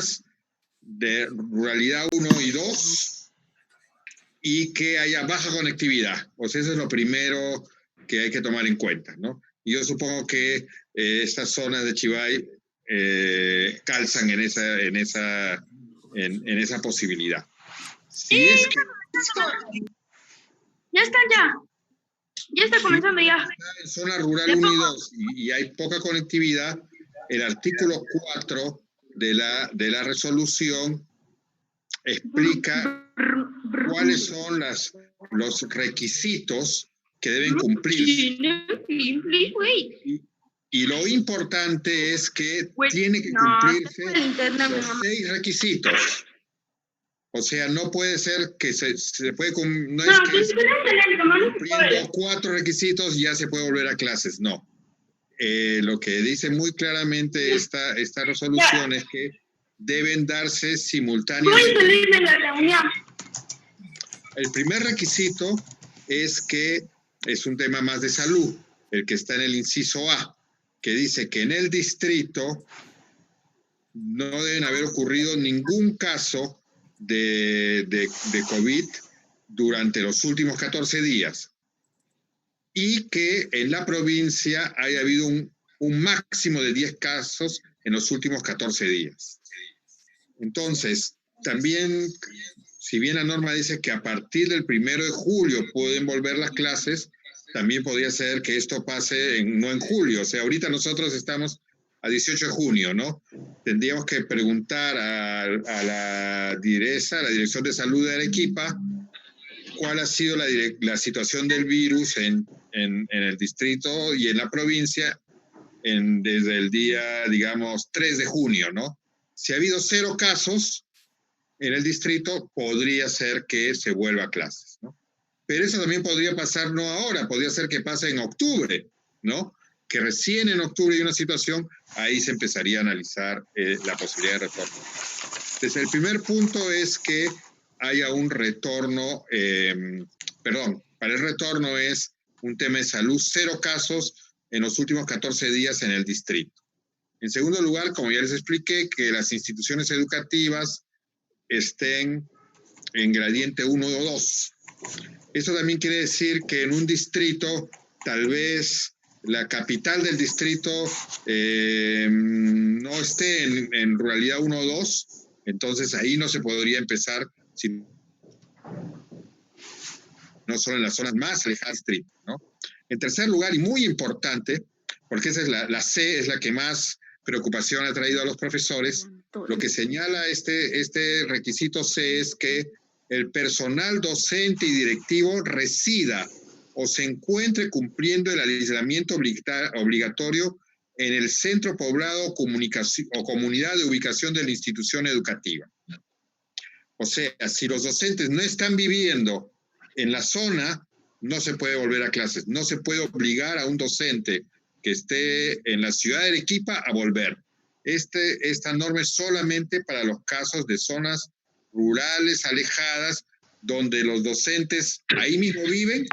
zonas de ruralidad 1 y 2 y que haya baja conectividad. O sea, eso es lo primero que hay que tomar en cuenta, ¿no? Y yo supongo que estas zonas de Chivay calzan en esa posibilidad. Si es que ya está, ya está comenzando ya. En zona rural 1 y 2 y hay poca conectividad, el artículo 4 de la resolución explica cuáles son los requisitos que deben cumplirse. Y lo importante es que tiene que cumplirse los 6 requisitos. O sea, no puede ser que se puede... No es que cumpliendo 4 requisitos ya se puede volver a clases, no. Lo que dice muy claramente esta resolución es que deben darse simultáneamente. El primer requisito es que es un tema más de salud, el que está en el inciso A, que dice que en el distrito no deben haber ocurrido ningún caso de COVID durante los últimos 14 días y que en la provincia haya habido un máximo de 10 casos en los últimos 14 días. Entonces, también, si bien la norma dice que a partir del 1 de julio pueden volver las clases, también podría ser que esto pase no en julio. O sea, ahorita nosotros estamos a 18 de junio, ¿no? Tendríamos que preguntar a la DIRESA, la Dirección de Salud de Arequipa, cuál ha sido la situación del virus en el distrito y en la provincia desde el día, digamos, 3 de junio, ¿no? Si ha habido 0 casos en el distrito, podría ser que se vuelva a clases, ¿no? Pero eso también podría pasar no ahora, podría ser que pase en octubre, ¿no? Que recién en octubre hay una situación, ahí se empezaría a analizar la posibilidad de retorno. Entonces, el primer punto es que haya un retorno, para el retorno es un tema de salud, 0 casos en los últimos 14 días en el distrito. En segundo lugar, como ya les expliqué, que las instituciones educativas estén en gradiente 1 o 2. Eso también quiere decir que en un distrito, tal vez la capital del distrito no esté en ruralidad 1 o 2, entonces ahí no se podría empezar, sino no solo en las zonas más alejadas del distrito, ¿no? En tercer lugar, y muy importante, porque esa es la C, es la que más preocupación ha traído a los profesores, lo que señala este requisito C es que el personal docente y directivo resida o se encuentre cumpliendo el aislamiento obligatorio en el centro poblado o comunidad de ubicación de la institución educativa. O sea, si los docentes no están viviendo en la zona, no se puede volver a clases. No se puede obligar a un docente que esté en la ciudad de Arequipa a volver. Esta norma es solamente para los casos de zonas rurales, alejadas, donde los docentes ahí mismo viven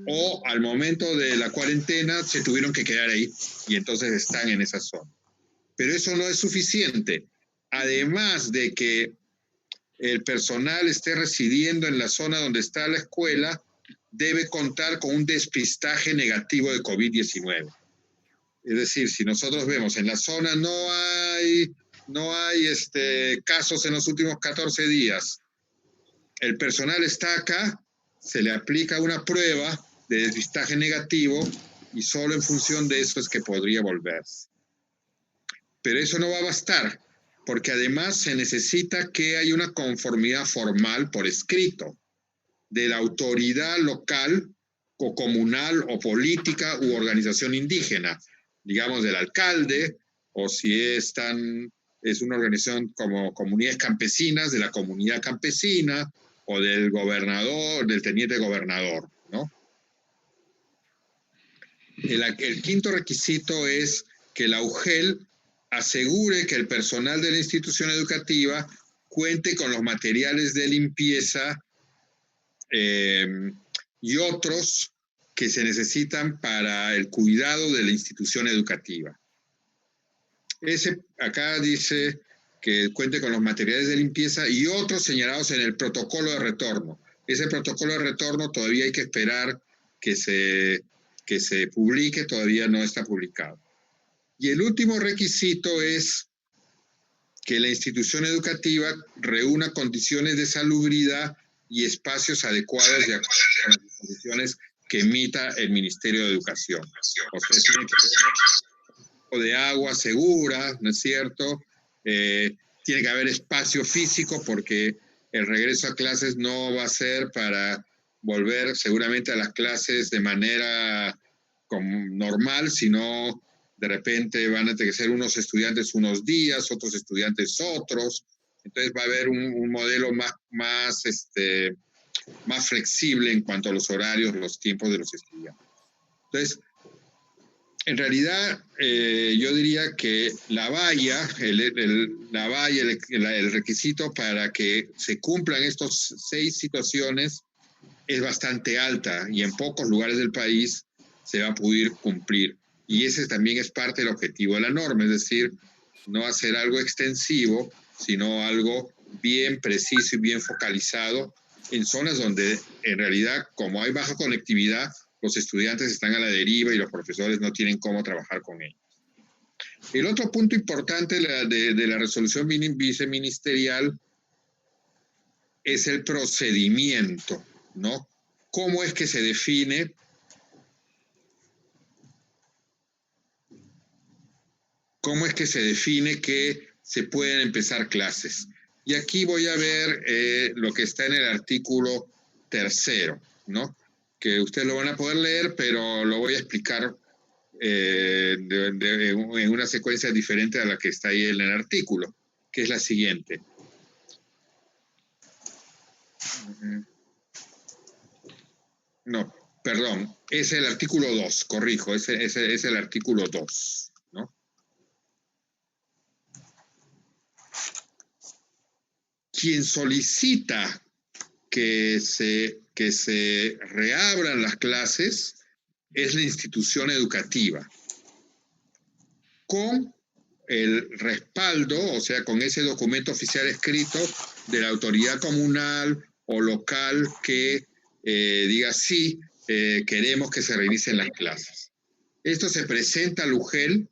o al momento de la cuarentena se tuvieron que quedar ahí y entonces están en esa zona. Pero eso no es suficiente. Además de que el personal esté residiendo en la zona donde está la escuela, debe contar con un despistaje negativo de COVID-19. Es decir, si nosotros vemos en la zona no hay casos en los últimos 14 días, el personal está acá, se le aplica una prueba de despistaje negativo y solo en función de eso es que podría volverse. Pero eso no va a bastar, porque además se necesita que haya una conformidad formal por escrito de la autoridad local o comunal o política u organización indígena, digamos del alcalde, o si es una organización como comunidades campesinas, de la comunidad campesina, o del gobernador, del teniente gobernador, ¿no? El quinto requisito es que la UGEL asegure que el personal de la institución educativa cuente con los materiales de limpieza y otros que se necesitan para el cuidado de la institución educativa. Acá dice que cuente con los materiales de limpieza y otros señalados en el protocolo de retorno. Ese protocolo de retorno todavía hay que esperar que se publique, todavía no está publicado. Y el último requisito es que la institución educativa reúna condiciones de salubridad y espacios adecuados de acuerdo con las disposiciones que emita el Ministerio de Educación. O sea, tiene que haber de agua segura, ¿no es cierto? Tiene que haber espacio físico porque el regreso a clases no va a ser para volver seguramente a las clases de manera normal, sino de repente van a tener que ser unos estudiantes unos días, otros estudiantes otros. Entonces va a haber un modelo más flexible en cuanto a los horarios, los tiempos de los estudiantes. Entonces, en realidad, yo diría que la valla, el requisito para que se cumplan estos 6 situaciones es bastante alta y en pocos lugares del país se va a poder cumplir. Y ese también es parte del objetivo de la norma, es decir, no hacer algo extensivo, sino algo bien preciso y bien focalizado en zonas donde en realidad, como hay baja conectividad, los estudiantes están a la deriva y los profesores no tienen cómo trabajar con ellos. El otro punto importante de la resolución viceministerial es el procedimiento, ¿no? ¿Cómo es que se define que se pueden empezar clases? Y aquí voy a ver lo que está en el artículo 3, ¿no? Que ustedes lo van a poder leer, pero lo voy a explicar en una secuencia diferente a la que está ahí en el artículo, que es la siguiente. No, perdón, es el artículo 2, corrijo, es el artículo 2, ¿no? Quien solicita que se reabran las clases es la institución educativa, con el respaldo, o sea, con ese documento oficial escrito de la autoridad comunal o local que diga sí, queremos que se reinicien las clases. Esto se presenta a la UGEL,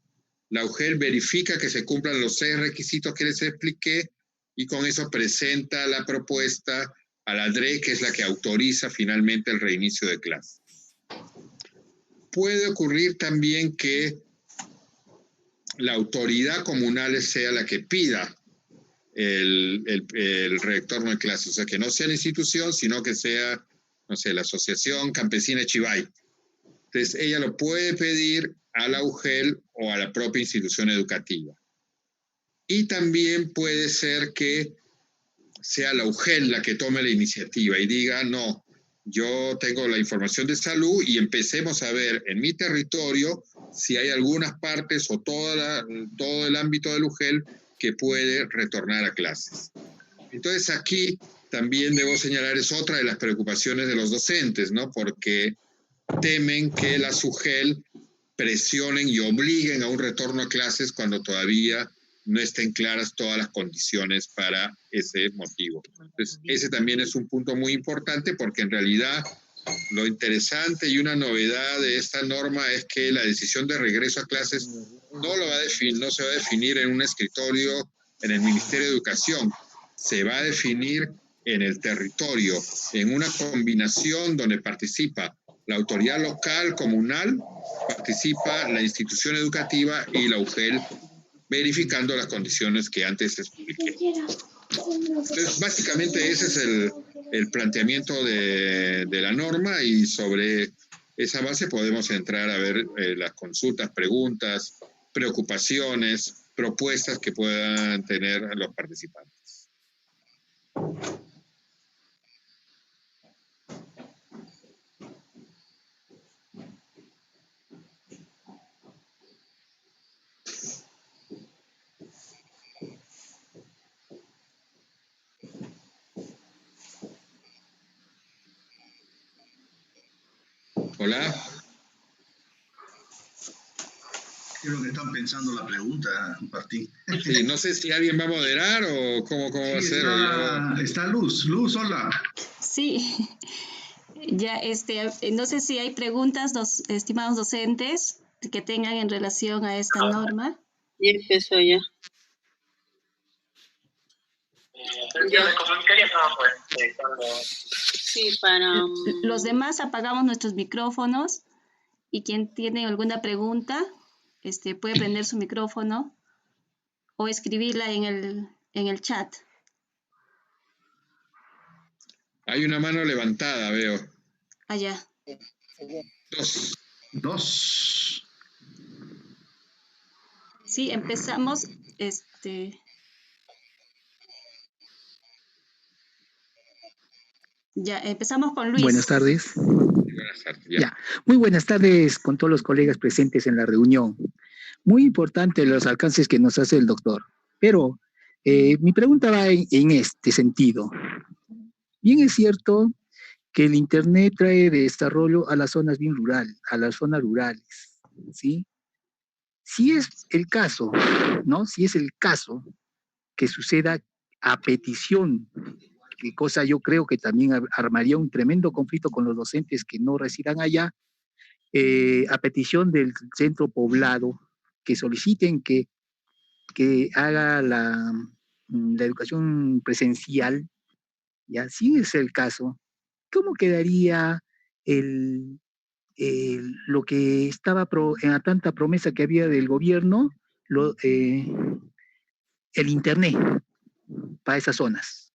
la UGEL verifica que se cumplan los 6 requisitos que les expliqué y con eso presenta la propuesta a la DRE, que es la que autoriza finalmente el reinicio de clases. Puede ocurrir también que la autoridad comunal sea la que pida el retorno de clases, o sea, que no sea la institución, sino que sea, no sé, la Asociación Campesina Chivay. Entonces, ella lo puede pedir a la UGEL o a la propia institución educativa. Y también puede ser que sea la UGEL la que tome la iniciativa y diga, no, yo tengo la información de salud y empecemos a ver en mi territorio si hay algunas partes o todo el ámbito del UGEL que puede retornar a clases. Entonces aquí también debo señalar, es otra de las preocupaciones de los docentes, ¿no? Porque temen que las UGEL presionen y obliguen a un retorno a clases cuando todavía no estén claras todas las condiciones para ese motivo. Entonces, ese también es un punto muy importante porque en realidad lo interesante y una novedad de esta norma es que la decisión de regreso a clases no se va a definir en un escritorio en el Ministerio de Educación, se va a definir en el territorio, en una combinación donde participa la autoridad local, comunal, participa la institución educativa y la UGEL, verificando las condiciones que antes expliqué. Entonces, básicamente ese es el planteamiento de la norma y sobre esa base podemos entrar a ver las consultas, preguntas, preocupaciones, propuestas que puedan tener los participantes. Hola. Creo que están pensando la pregunta, Martín. Sí, no sé si alguien va a moderar o cómo va a ser. Está Luz. Luz, hola. Sí, ya no sé si hay preguntas, estimados docentes, que tengan en relación a esta norma. Ya empezó ya. Sí, para... Los demás apagamos nuestros micrófonos y quien tiene alguna pregunta puede prender su micrófono o escribirla en el chat. Hay una mano levantada, veo. Allá. Dos. Sí, empezamos. Ya, empezamos con Luis. Buenas tardes. Buenas tardes. Ya. Muy buenas tardes con todos los colegas presentes en la reunión. Muy importante los alcances que nos hace el doctor. Pero mi pregunta va en este sentido. Bien es cierto que el Internet trae desarrollo a las zonas bien rurales, a las zonas rurales, ¿sí? Si es el caso, ¿no? Si es el caso que suceda a petición, que cosa yo creo que también armaría un tremendo conflicto con los docentes que no residan allá, a petición del centro poblado, que soliciten que haga la educación presencial, ya si es el caso, ¿cómo quedaría lo que estaba en la tanta promesa que había del gobierno, el Internet para esas zonas?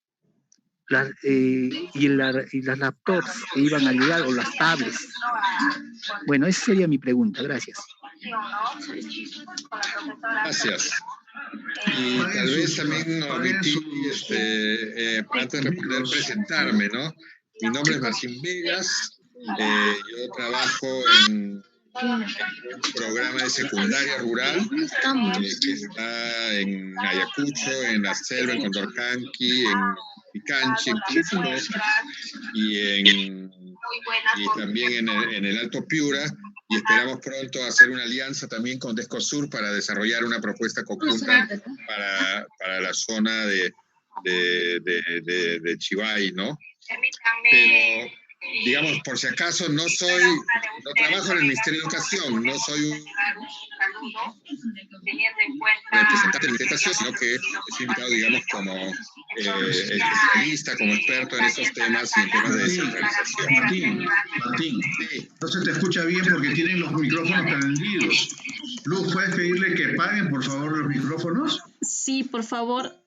Y las laptops que iban a llegar, o las tablets. Bueno, esa sería mi pregunta. Gracias. Gracias. Y tal vez también omití, antes de responder, presentarme, ¿no? Mi nombre es Martín Vegas. Yo trabajo en un programa de secundaria rural que está en Ayacucho, en la selva, en Condorcanqui, en Picanchi, en Cusco y también en el Alto Piura, y esperamos pronto hacer una alianza también con Descosur para desarrollar una propuesta conjunta para la zona de Chivay, ¿no? Pero, digamos, por si acaso, no trabajo en el Ministerio de Educación, no soy un representante de la educación, sino que estoy invitado, digamos, como especialista, como experto en estos temas y en temas de descentralización. Martín, sí. No se te escucha bien porque tienen los micrófonos prendidos. Luz, ¿puedes pedirle que paguen, por favor, los micrófonos? Sí, por favor.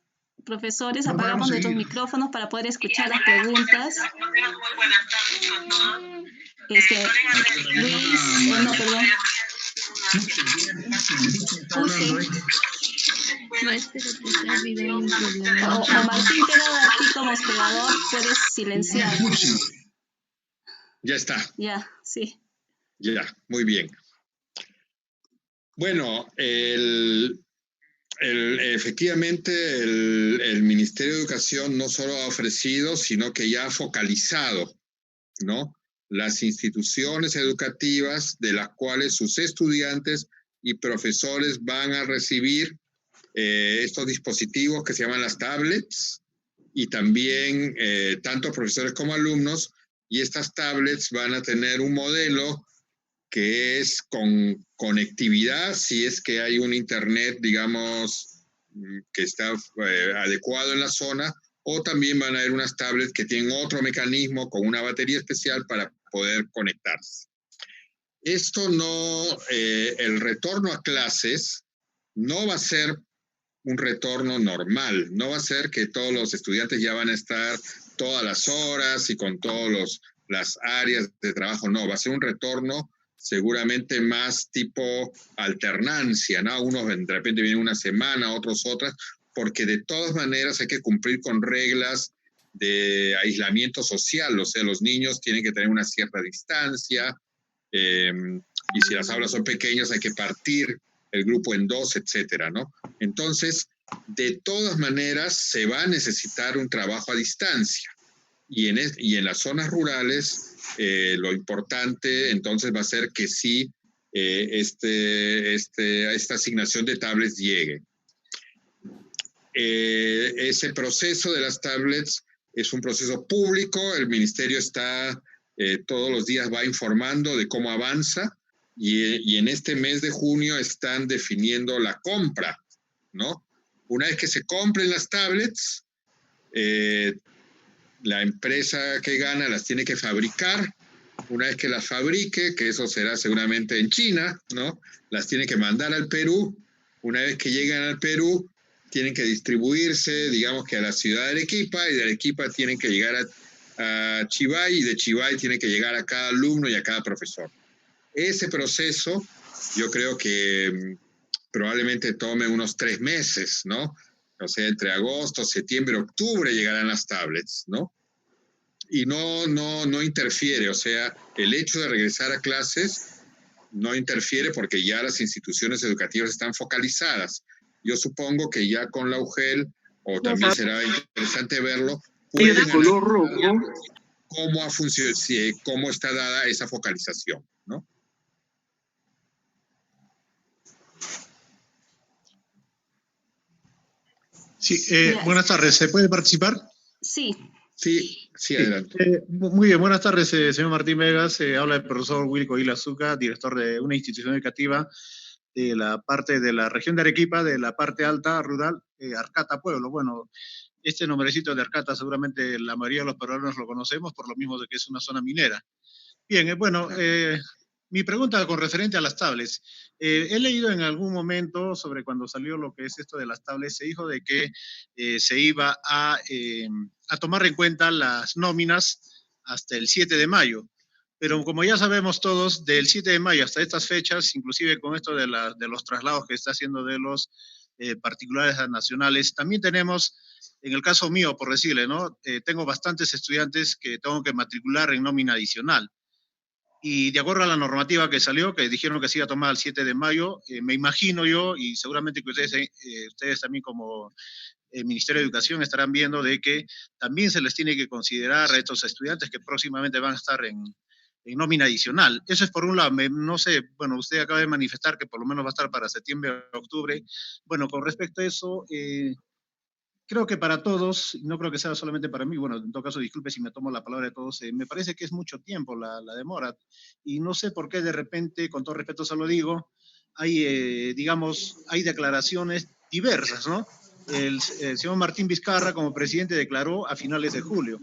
Profesores, apagamos nuestros micrófonos para poder escuchar las preguntas. Luis, no, perdón. O Martín, queda aquí como hospedador, puedes silenciar. Ya está. Ya, sí. Ya, muy bien. Bueno, efectivamente el Ministerio de Educación no solo ha ofrecido, sino que ya ha focalizado, ¿no?, las instituciones educativas de las cuales sus estudiantes y profesores van a recibir estos dispositivos que se llaman las tablets, y también tanto profesores como alumnos, y estas tablets van a tener un modelo que es con conectividad, si es que hay un internet, digamos, que está adecuado en la zona, o también van a haber unas tablets que tienen otro mecanismo con una batería especial para poder conectarse. Esto el retorno a clases no va a ser un retorno normal, no va a ser que todos los estudiantes ya van a estar todas las horas y con todas las áreas de trabajo, no, va a ser un retorno seguramente más tipo alternancia, ¿no? Unos de repente vienen una semana, otros otras, porque de todas maneras hay que cumplir con reglas de aislamiento social, o sea, los niños tienen que tener una cierta distancia, y si las aulas son pequeñas hay que partir el grupo en dos, etcétera, ¿no? Entonces, de todas maneras se va a necesitar un trabajo a distancia, y en las zonas rurales lo importante entonces va a ser que sí esta asignación de tablets llegue. Ese proceso de las tablets es un proceso público, el ministerio está todos los días va informando de cómo avanza y en este mes de junio están definiendo la compra, ¿no? Una vez que se compren las tablets, la empresa que gana las tiene que fabricar. Una vez que las fabrique, que eso será seguramente en China, ¿no? Las tiene que mandar al Perú. Una vez que llegan al Perú, tienen que distribuirse, digamos que a la ciudad de Arequipa, y de Arequipa tienen que llegar a Chivay, y de Chivay tienen que llegar a cada alumno y a cada profesor. Ese proceso, yo creo que probablemente tome unos 3 meses, ¿no? O sea, entre agosto, septiembre, octubre llegarán las tablets, ¿no? Y no interfiere, o sea, el hecho de regresar a clases no interfiere porque ya las instituciones educativas están focalizadas. Yo supongo que ya con la UGEL, o también será interesante verlo, pueden analizar cómo ha funcionado, cómo está dada esa focalización, ¿no? Sí, buenas tardes. ¿Se puede participar? Sí. Sí, adelante. Muy bien, buenas tardes, señor Martín Vegas. Habla el profesor Wilco Ilazuca, director de una institución educativa de la parte de la región de Arequipa, de la parte alta rural, Arcata Pueblo. Bueno, este nombrecito de Arcata seguramente la mayoría de los peruanos lo conocemos por lo mismo de que es una zona minera. Bien, bueno, mi pregunta con referente a las tablets. He leído en algún momento sobre cuando salió lo que es esto de las tablets, se dijo de que se iba a tomar en cuenta las nóminas hasta el 7 de mayo. Pero como ya sabemos todos, del 7 de mayo hasta estas fechas, inclusive con esto de los traslados que está haciendo de los particulares a nacionales, también tenemos, en el caso mío, por decirle, ¿no? Tengo bastantes estudiantes que tengo que matricular en nómina adicional. Y de acuerdo a la normativa que salió, que dijeron que se iba a tomar el 7 de mayo, me imagino yo, y seguramente que ustedes también como Ministerio de Educación estarán viendo de que también se les tiene que considerar a estos estudiantes que próximamente van a estar en nómina adicional. Eso es por un lado, no sé, bueno, usted acaba de manifestar que por lo menos va a estar para septiembre o octubre. Bueno, con respecto a eso, creo que para todos, no creo que sea solamente para mí, bueno, en todo caso, disculpe si me tomo la palabra de todos, me parece que es mucho tiempo la demora, y no sé por qué de repente, con todo respeto se lo digo, hay, digamos, hay declaraciones diversas, ¿no? El señor Martín Vizcarra, como presidente, declaró a finales de julio.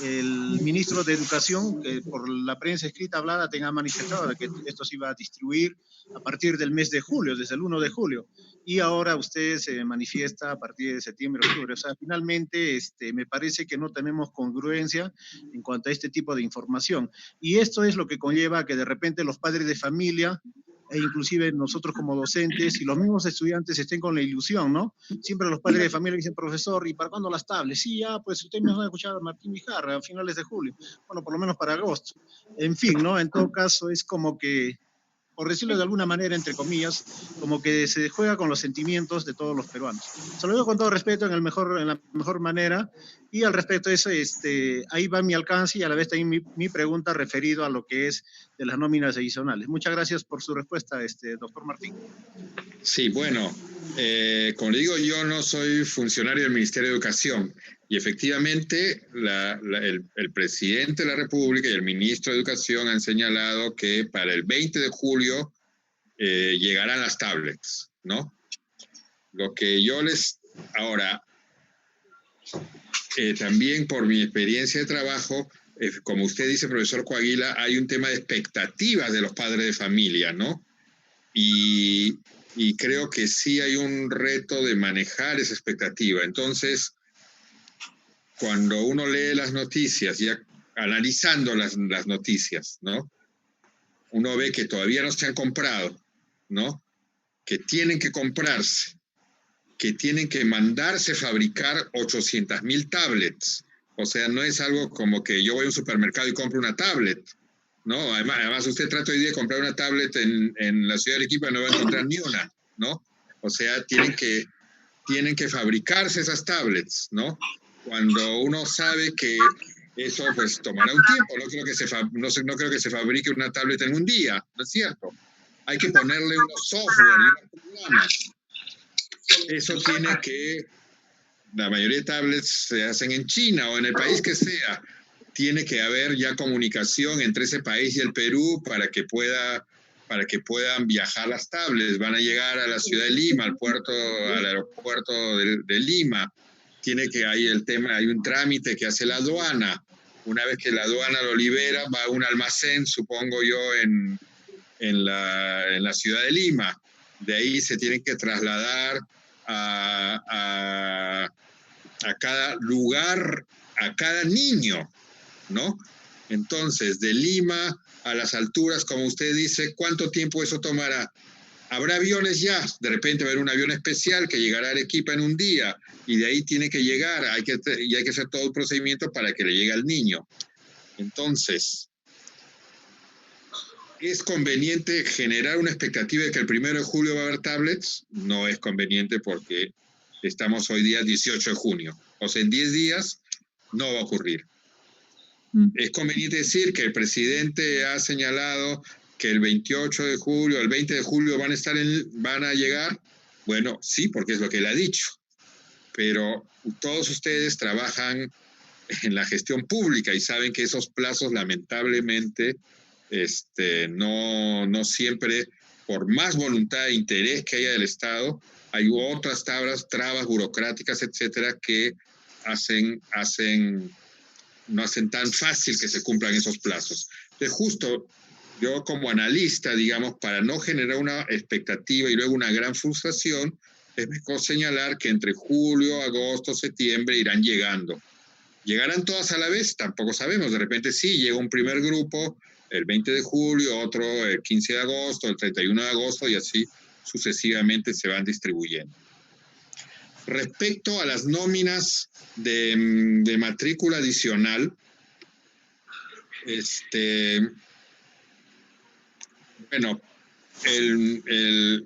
El ministro de Educación, que por la prensa escrita hablada, tenga manifestado de que esto se iba a distribuir a partir del mes de julio, desde el 1 de julio. Y ahora usted se manifiesta a partir de septiembre, octubre. O sea, finalmente me parece que no tenemos congruencia en cuanto a este tipo de información. Y esto es lo que conlleva que de repente los padres de familia e inclusive nosotros como docentes y los mismos estudiantes estén con la ilusión, ¿no? Siempre los padres de familia dicen, profesor, ¿y para cuándo las tablets? Sí, ya, pues usted nos va a escuchar a Martín Vizcarra a finales de julio, bueno, por lo menos para agosto. En fin, ¿no? En todo caso es como que, por decirlo de alguna manera, entre comillas, como que se juega con los sentimientos de todos los peruanos. Se lo digo con todo respeto, en la mejor manera, y al respecto de eso, ahí va mi alcance y a la vez también mi pregunta referido a lo que es de las nóminas adicionales. Muchas gracias por su respuesta, doctor Martín. Sí, bueno, como le digo, yo no soy funcionario del Ministerio de Educación, y efectivamente el presidente de la República y el ministro de Educación han señalado que para el 20 de julio llegarán las tablets, ¿no? Lo que yo ahora, también por mi experiencia de trabajo, como usted dice, profesor Coaguila, hay un tema de expectativas de los padres de familia, ¿no? Y creo que sí hay un reto de manejar esa expectativa. Entonces, cuando uno lee las noticias, ya analizando las noticias, ¿no? Uno ve que todavía no se han comprado, ¿no? Que tienen que comprarse, que tienen que mandarse fabricar 800,000 tablets. O sea, no es algo como que yo voy a un supermercado y compro una tablet, ¿no? Además usted trata hoy día de comprar una tablet en la ciudad de Arequipa y no va a encontrar ni una, ¿no? O sea, tienen que fabricarse esas tablets, ¿no? Cuando uno sabe que eso pues tomará un tiempo, no creo que se fabrique una tablet en un día, ¿no es cierto? hay que ponerle unos software y unos programas. Eso tiene que, la mayoría de tablets se hacen en China o en el país que sea. Tiene que haber ya comunicación entre ese país y el Perú para que puedan viajar las tablets. Van a llegar a la ciudad de Lima, al aeropuerto de Lima. Hay un trámite que hace la aduana. Una vez que la aduana lo libera, va a un almacén, supongo yo, en la ciudad de Lima. De ahí se tienen que trasladar a cada lugar, a cada niño, ¿no? Entonces, de Lima a las alturas, como usted dice, ¿cuánto tiempo eso tomará? Habrá aviones ya, de repente va a haber un avión especial que llegará a Arequipa en un día, y de ahí tiene que llegar, hay que hacer todo el procedimiento para que le llegue al niño. Entonces, ¿es conveniente generar una expectativa de que el 1 de julio va a haber tablets? No es conveniente porque estamos hoy día 18 de junio. O sea, en 10 días no va a ocurrir. Es conveniente decir que el presidente ha señalado que el 28 de julio, el 20 de julio van a llegar. Bueno, sí, porque es lo que él ha dicho. Pero todos ustedes trabajan en la gestión pública y saben que esos plazos lamentablemente no siempre, por más voluntad e interés que haya del Estado, hay otras trabas burocráticas, etcétera, que no hacen tan fácil que se cumplan esos plazos. Entonces, justo yo como analista, digamos, para no generar una expectativa y luego una gran frustración, es mejor señalar que entre julio, agosto, septiembre irán llegando. ¿Llegarán todas a la vez? Tampoco sabemos. De repente sí, llega un primer grupo el 20 de julio, otro el 15 de agosto, el 31 de agosto, y así sucesivamente se van distribuyendo. Respecto a las nóminas de matrícula adicional, bueno, el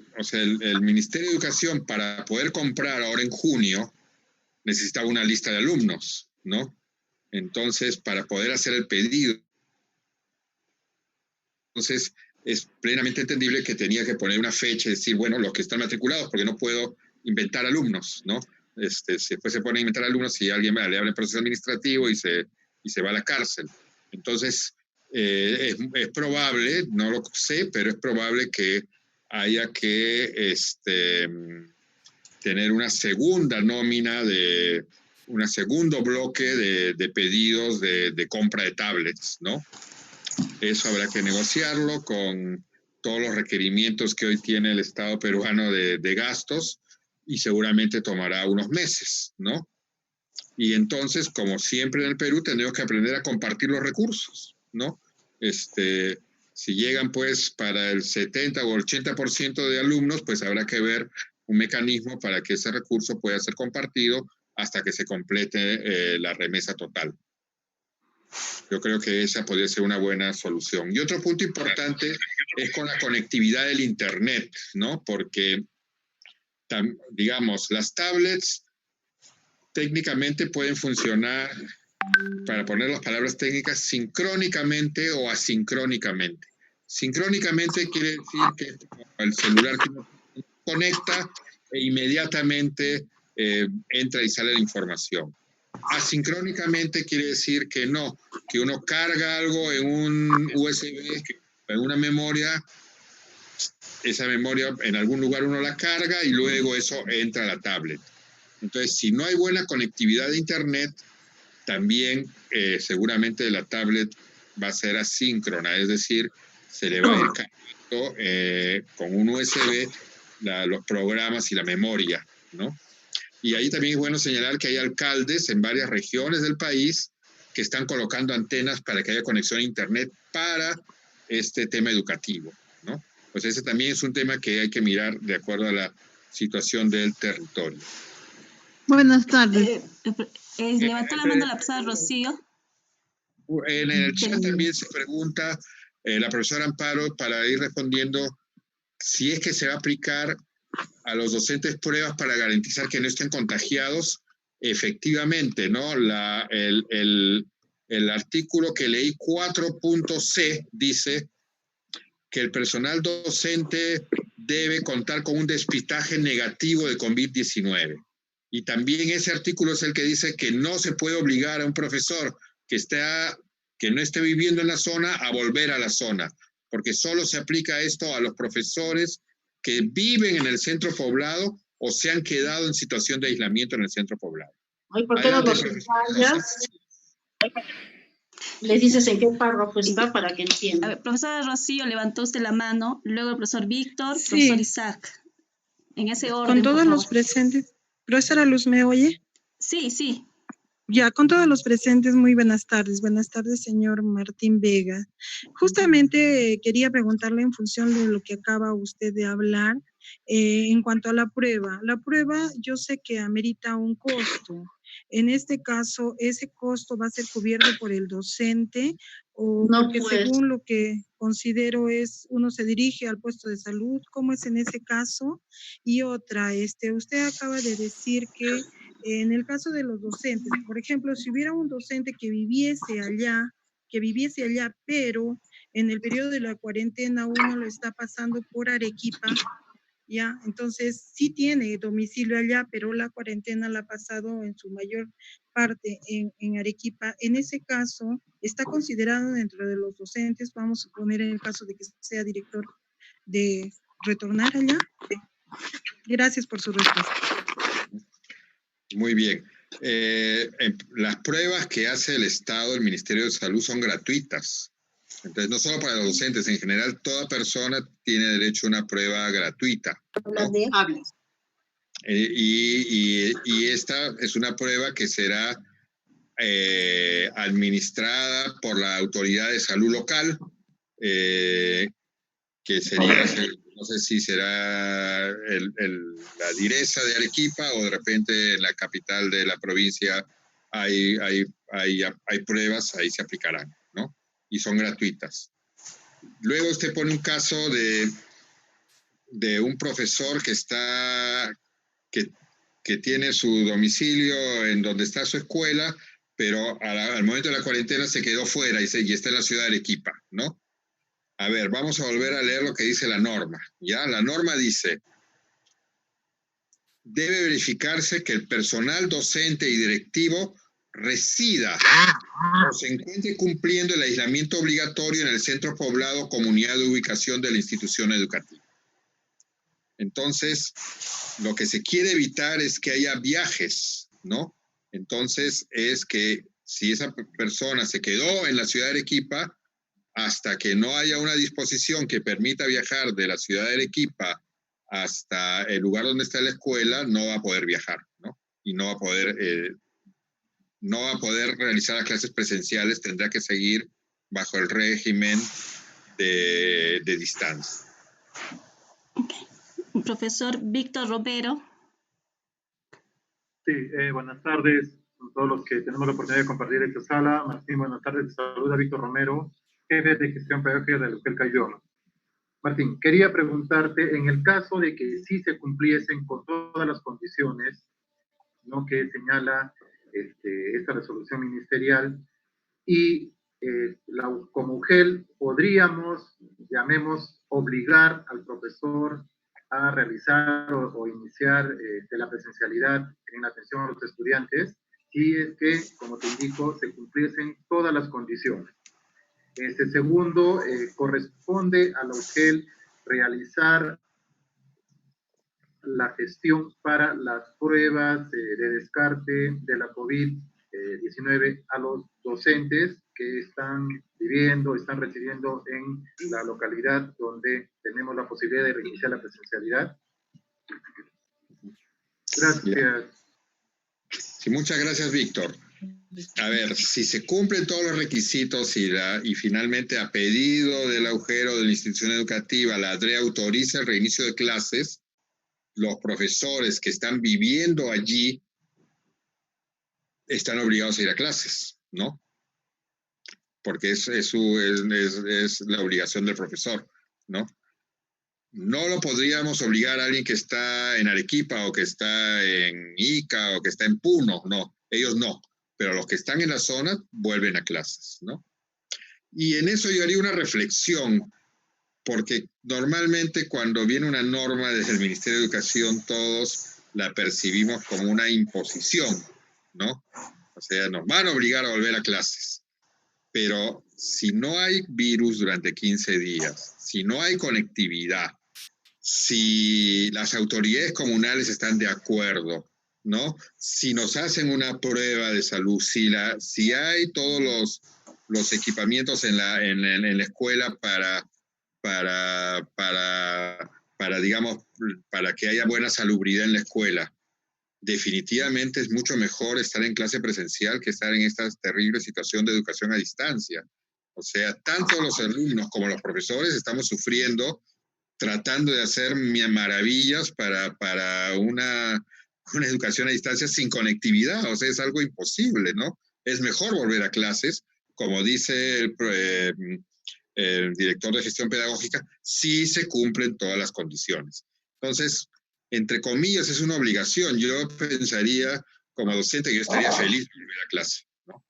Ministerio de Educación, para poder comprar ahora en junio, necesitaba una lista de alumnos, ¿no? Entonces, para poder hacer el pedido, entonces es plenamente entendible que tenía que poner una fecha y decir, bueno, los que están matriculados, porque no puedo inventar alumnos, ¿no? Después se pone a inventar alumnos y alguien le habla en proceso administrativo y se va a la cárcel. Entonces, es probable, no lo sé, pero es probable que haya que tener una segunda nómina un segundo bloque de pedidos de compra de tablets, ¿no? Eso habrá que negociarlo con todos los requerimientos que hoy tiene el Estado peruano de gastos y seguramente tomará unos meses, ¿no? Y entonces, como siempre en el Perú, tendremos que aprender a compartir los recursos, ¿no? Si llegan pues para el 70 o 80% de alumnos, pues habrá que ver un mecanismo para que ese recurso pueda ser compartido hasta que se complete la remesa total. Yo creo que esa podría ser una buena solución. Y otro punto importante es con la conectividad del Internet, ¿no? Porque, digamos, las tablets técnicamente pueden funcionar, para poner las palabras técnicas, sincrónicamente o asincrónicamente. Sincrónicamente quiere decir que el celular conecta e inmediatamente entra y sale la información. Asincrónicamente quiere decir que no, que uno carga algo en un USB, en una memoria, esa memoria en algún lugar uno la carga y luego eso entra a la tablet. Entonces, si no hay buena conectividad de Internet, también seguramente la tablet va a ser asíncrona, es decir, se le va a ir cargando con un USB los programas y la memoria, ¿no? Y ahí también es bueno señalar que hay alcaldes en varias regiones del país que están colocando antenas para que haya conexión a Internet para este tema educativo, ¿no? Pues ese también es un tema que hay que mirar de acuerdo a la situación del territorio. Buenas tardes. Levantó la mano la profesora Rocío. En el chat también se pregunta la profesora Amparo, para ir respondiendo, si es que se va a aplicar a los docentes pruebas para garantizar que no estén contagiados. Efectivamente, ¿no? El artículo que leí 4.c dice que el personal docente debe contar con un despistaje negativo de COVID-19. Y también ese artículo es el que dice que no se puede obligar a un profesor que no esté viviendo en la zona a volver a la zona, porque solo se aplica esto a los profesores que viven en el centro poblado o se han quedado en situación de aislamiento en el centro poblado. Ay, ¿por qué no los detallas? Les dices en qué párrafo está para que A entiendan. ver, profesora Rocío, levantó usted la mano, luego el profesor Víctor, Sí. profesor Isaac. En ese orden, Con todos por los favor. presentes. Profesora Luz, ¿me oye? Sí, sí. Ya, con todos los presentes, muy buenas tardes. Buenas tardes, señor Martín Vega. Justamente quería preguntarle en función de lo que acaba usted de hablar, en cuanto a la prueba. La prueba yo sé que amerita un costo. En este caso, ¿ese costo va a ser cubierto por el docente? O No, porque pues. según lo que considero es, uno se dirige al puesto de salud, ¿cómo es en ese caso? Y otra, usted acaba de decir que en el caso de los docentes, por ejemplo, si hubiera un docente que viviese allá, pero en el periodo de la cuarentena uno lo está pasando por Arequipa, ¿ya? Entonces, sí tiene domicilio allá, pero la cuarentena la ha pasado en su mayor parte en Arequipa. En ese caso, ¿está considerado dentro de los docentes, vamos a poner en el caso de que sea director, de retornar allá? Gracias por su respuesta. Muy bien. Las pruebas que hace el Estado, el Ministerio de Salud, son gratuitas. Entonces, no solo para los docentes, en general, toda persona tiene derecho a una prueba gratuita, ¿no? Y esta es una prueba que será administrada por la autoridad de salud local, que sería, no sé si será la direza de Arequipa o de repente en la capital de la provincia hay pruebas, ahí se aplicarán, ¿no? Y son gratuitas. Luego usted pone un caso de un profesor que tiene su domicilio en donde está su escuela, pero al momento de la cuarentena se quedó fuera y está en la ciudad de Arequipa, ¿no? A ver, vamos a volver a leer lo que dice la norma, ¿ya? La norma dice, debe verificarse que el personal docente y directivo resida o se encuentre cumpliendo el aislamiento obligatorio en el centro poblado, comunidad de ubicación de la institución educativa. Entonces, lo que se quiere evitar es que haya viajes, ¿no? Entonces, es que si esa persona se quedó en la ciudad de Arequipa, hasta que no haya una disposición que permita viajar de la ciudad de Arequipa hasta el lugar donde está la escuela, no va a poder viajar, ¿no? Y no va a poder realizar las clases presenciales, tendrá que seguir bajo el régimen de distancia. Profesor Víctor Romero. Sí, buenas tardes a todos los que tenemos la oportunidad de compartir esta sala. Martín, buenas tardes. Te saluda Víctor Romero, jefe de gestión pedagógica de la UGEL Caylloma. Martín, quería preguntarte, en el caso de que sí se cumpliesen con todas las condiciones, ¿no?, que señala esta resolución ministerial, y como UGEL podríamos, llamemos, obligar al profesor a realizar o iniciar la presencialidad en la atención a los estudiantes, si es que, como te indico, se cumpliesen todas las condiciones. Segundo, corresponde a la UGEL realizar la gestión para las pruebas de descarte de la COVID-19 a los docentes que están viviendo, están residiendo en la localidad donde tenemos la posibilidad de reiniciar la presencialidad. Gracias. Sí, muchas gracias, Víctor. A ver, si se cumplen todos los requisitos y finalmente a pedido del agujero de la institución educativa, la ADRE autoriza el reinicio de clases, los profesores que están viviendo allí están obligados a ir a clases, ¿no? Porque es la obligación del profesor, ¿no? No lo podríamos obligar a alguien que está en Arequipa o que está en Ica o que está en Puno, no, ellos no. Pero los que están en la zona vuelven a clases, ¿no? Y en eso yo haría una reflexión. porque normalmente cuando viene una norma desde el Ministerio de Educación, todos la percibimos como una imposición, ¿no? O sea, nos van a obligar a volver a clases. Pero si no hay virus durante 15 días, si no hay conectividad, si las autoridades comunales están de acuerdo, ¿no? Si nos hacen una prueba de salud, si hay todos los equipamientos en la escuela digamos, para que haya buena salubridad en la escuela, definitivamente es mucho mejor estar en clase presencial que estar en esta terrible situación de educación a distancia. O sea, tanto los alumnos como los profesores estamos sufriendo tratando de hacer maravillas para una educación a distancia sin conectividad. O sea, es algo imposible, ¿no? Es mejor volver a clases, como dice el director de gestión pedagógica, si se cumplen todas las condiciones. Entonces, entre comillas, es una obligación. Yo pensaría, como docente, que yo estaría feliz de volver a clase, ¿no?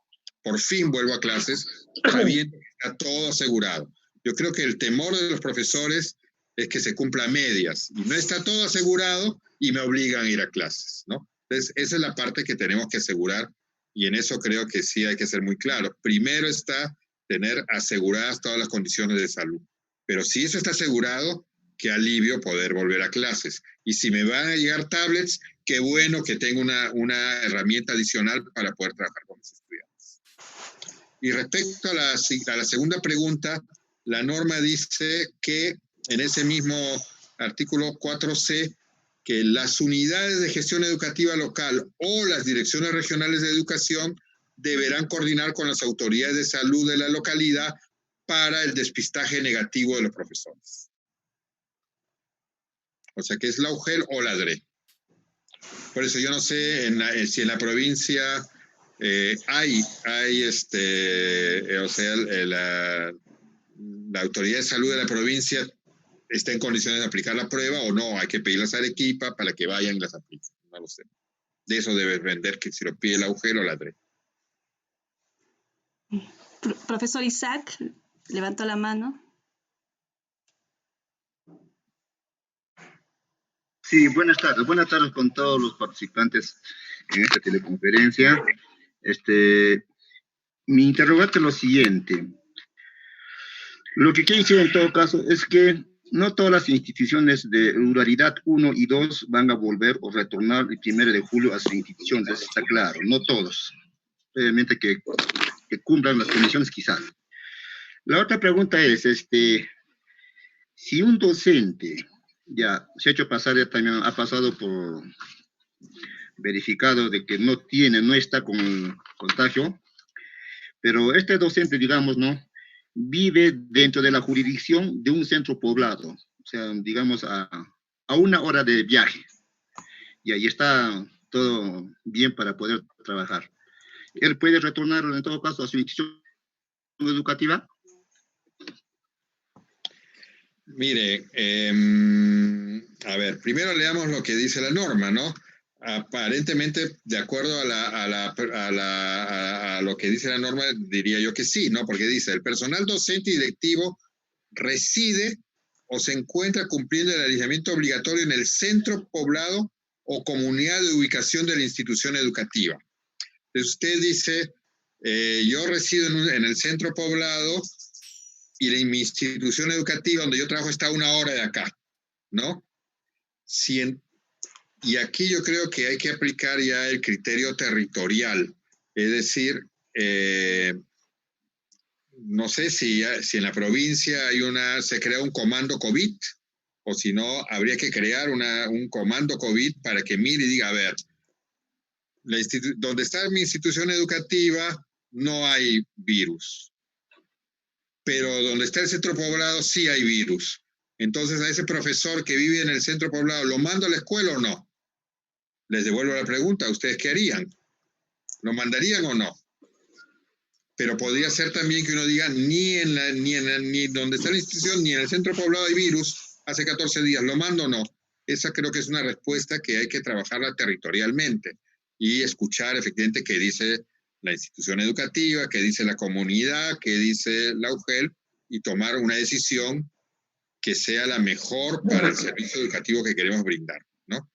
Por fin vuelvo a clases, sabiendo que está todo asegurado. Yo creo que el temor de los profesores es que se cumpla a medias, y no está todo asegurado y me obligan a ir a clases, ¿no? Entonces, esa es la parte que tenemos que asegurar, y en eso creo que sí hay que ser muy claro. Primero está tener aseguradas todas las condiciones de salud, pero si eso está asegurado, qué alivio poder volver a clases. Y si me van a llegar tablets, qué bueno que tengo una herramienta adicional para poder trabajar con mis estudiantes. Y respecto a la segunda pregunta, la norma dice que en ese mismo artículo 4C, que las unidades de gestión educativa local o las direcciones regionales de educación deberán coordinar con las autoridades de salud de la localidad para el despistaje negativo de los profesores. O sea, que es la UGEL o la DRE. Por eso yo no sé si en la provincia o sea, la autoridad de salud de la provincia está en condiciones de aplicar la prueba o no. Hay que pedirlas a Arequipa para que vayan y las apliquen. No lo sé. De eso debe depender que si lo pide la UGEL o la DRE. Profesor Isaac, levantó la mano. Sí, buenas tardes con todos los participantes en esta teleconferencia. Mi interrogante es lo siguiente. Lo que quiero decir en todo caso es que no todas las instituciones de ruralidad 1 y 2 van a volver o retornar el 1 de julio a sus instituciones, está claro, no todos. Obviamente que cumplan las condiciones quizás. La otra pregunta es, si un docente ya se ha hecho pasar, ya también ha pasado por verificado de que no está con el contagio, pero este docente, digamos, ¿no?, vive dentro de la jurisdicción de un centro poblado, o sea, digamos, a 1 hora de viaje, y ahí está todo bien para poder trabajar. ¿Él puede retornar en todo caso a su institución educativa? Mire, a ver, primero leamos lo que dice la norma, ¿no? Aparentemente, de acuerdo a lo que dice la norma, diría yo que sí, ¿no? Porque dice, el personal docente y directivo reside o se encuentra cumpliendo el alistamiento obligatorio en el centro poblado o comunidad de ubicación de la institución educativa. Entonces usted dice, yo resido en el centro poblado y mi institución educativa donde yo trabajo está a 1 hora de acá, ¿no? Y aquí yo creo que hay que aplicar ya el criterio territorial, es decir, no sé si en la provincia se crea un comando COVID, o si no, habría que crear un comando COVID para que mire y diga, a ver, donde está mi institución educativa no hay virus, pero donde está el centro poblado sí hay virus. Entonces, a ese profesor que vive en el centro poblado, ¿lo mando a la escuela o no? Les devuelvo la pregunta, ¿ustedes qué harían? ¿Lo mandarían o no? Pero podría ser también que uno diga, ni donde está la institución, ni en el centro poblado hay virus, hace 14 días, ¿lo mando o no? Esa creo que es una respuesta que hay que trabajarla territorialmente y escuchar efectivamente qué dice la institución educativa, qué dice la comunidad, qué dice la UGEL, y tomar una decisión que sea la mejor para el servicio educativo que queremos brindar, ¿no?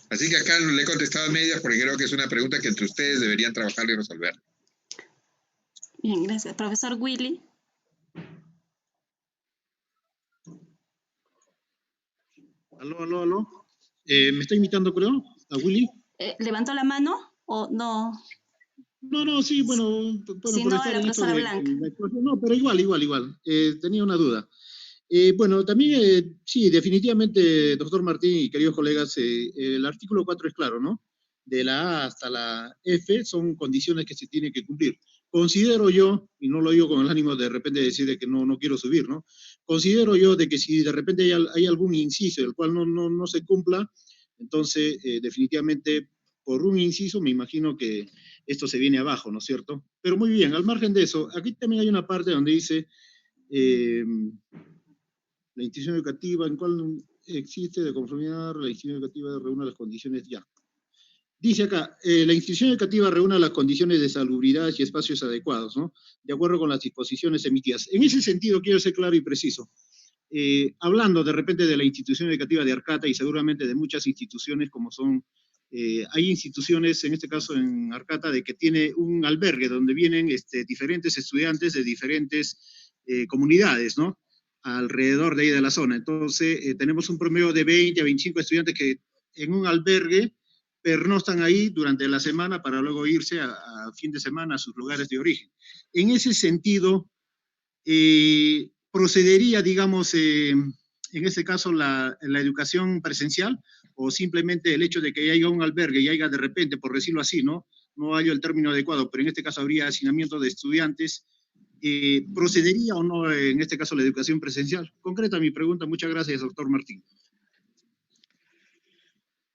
Así que acá le he contestado a medias porque creo que es una pregunta que entre ustedes deberían trabajar y resolver. Bien, gracias. Profesor Willy. Aló. ¿Me está invitando, creo, a Willy? ¿Levantó la mano o no? No, sí, bueno, Si por no, estar a la en esto profesora de... Blanca. No, pero igual. Tenía una duda. Bueno, también, sí, definitivamente, doctor Martín y queridos colegas, el artículo 4 es claro, ¿no? De la A hasta la F son condiciones que se tienen que cumplir. Considero yo, y no lo digo con el ánimo de repente decir de que no quiero subir, ¿no? Considero yo de que si de repente hay algún inciso del cual no se cumpla, entonces definitivamente por un inciso me imagino que esto se viene abajo, ¿no es cierto? Pero muy bien, al margen de eso, aquí también hay una parte donde dice... la institución educativa en cual existe de conformidad, la institución educativa reúne las condiciones ya. Dice acá, la institución educativa reúne las condiciones de salubridad y espacios adecuados, ¿no? De acuerdo con las disposiciones emitidas. En ese sentido, quiero ser claro y preciso. Hablando de repente de la institución educativa de Arcata y seguramente de muchas instituciones como son, hay instituciones, en este caso en Arcata, de que tiene un albergue donde vienen diferentes estudiantes de diferentes comunidades, ¿no? Alrededor de ahí de la zona. Entonces, tenemos un promedio de 20 a 25 estudiantes que en un albergue pernoctan ahí durante la semana para luego irse a fin de semana a sus lugares de origen. En ese sentido, procedería, digamos, en este caso, la educación presencial, o simplemente el hecho de que haya un albergue y haya de repente, por decirlo así, no haya el término adecuado, pero en este caso habría hacinamiento de estudiantes, ¿procedería o no en este caso la educación presencial? Concreta mi pregunta. Muchas gracias, doctor Martín.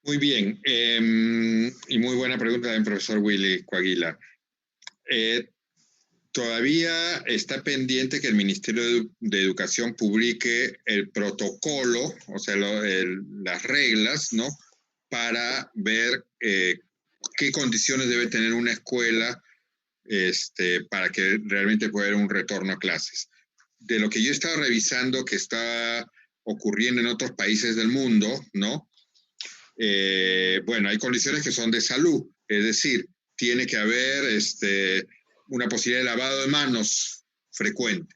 Muy bien, y muy buena pregunta del profesor Willy Coaguila. Todavía está pendiente que el Ministerio de Educación publique el protocolo, o sea, las reglas, ¿no? Para ver qué condiciones debe tener una escuela para que realmente pueda haber un retorno a clases. De lo que yo he estado revisando que está ocurriendo en otros países del mundo, ¿no? Bueno, hay condiciones que son de salud, es decir, tiene que haber una posibilidad de lavado de manos frecuente.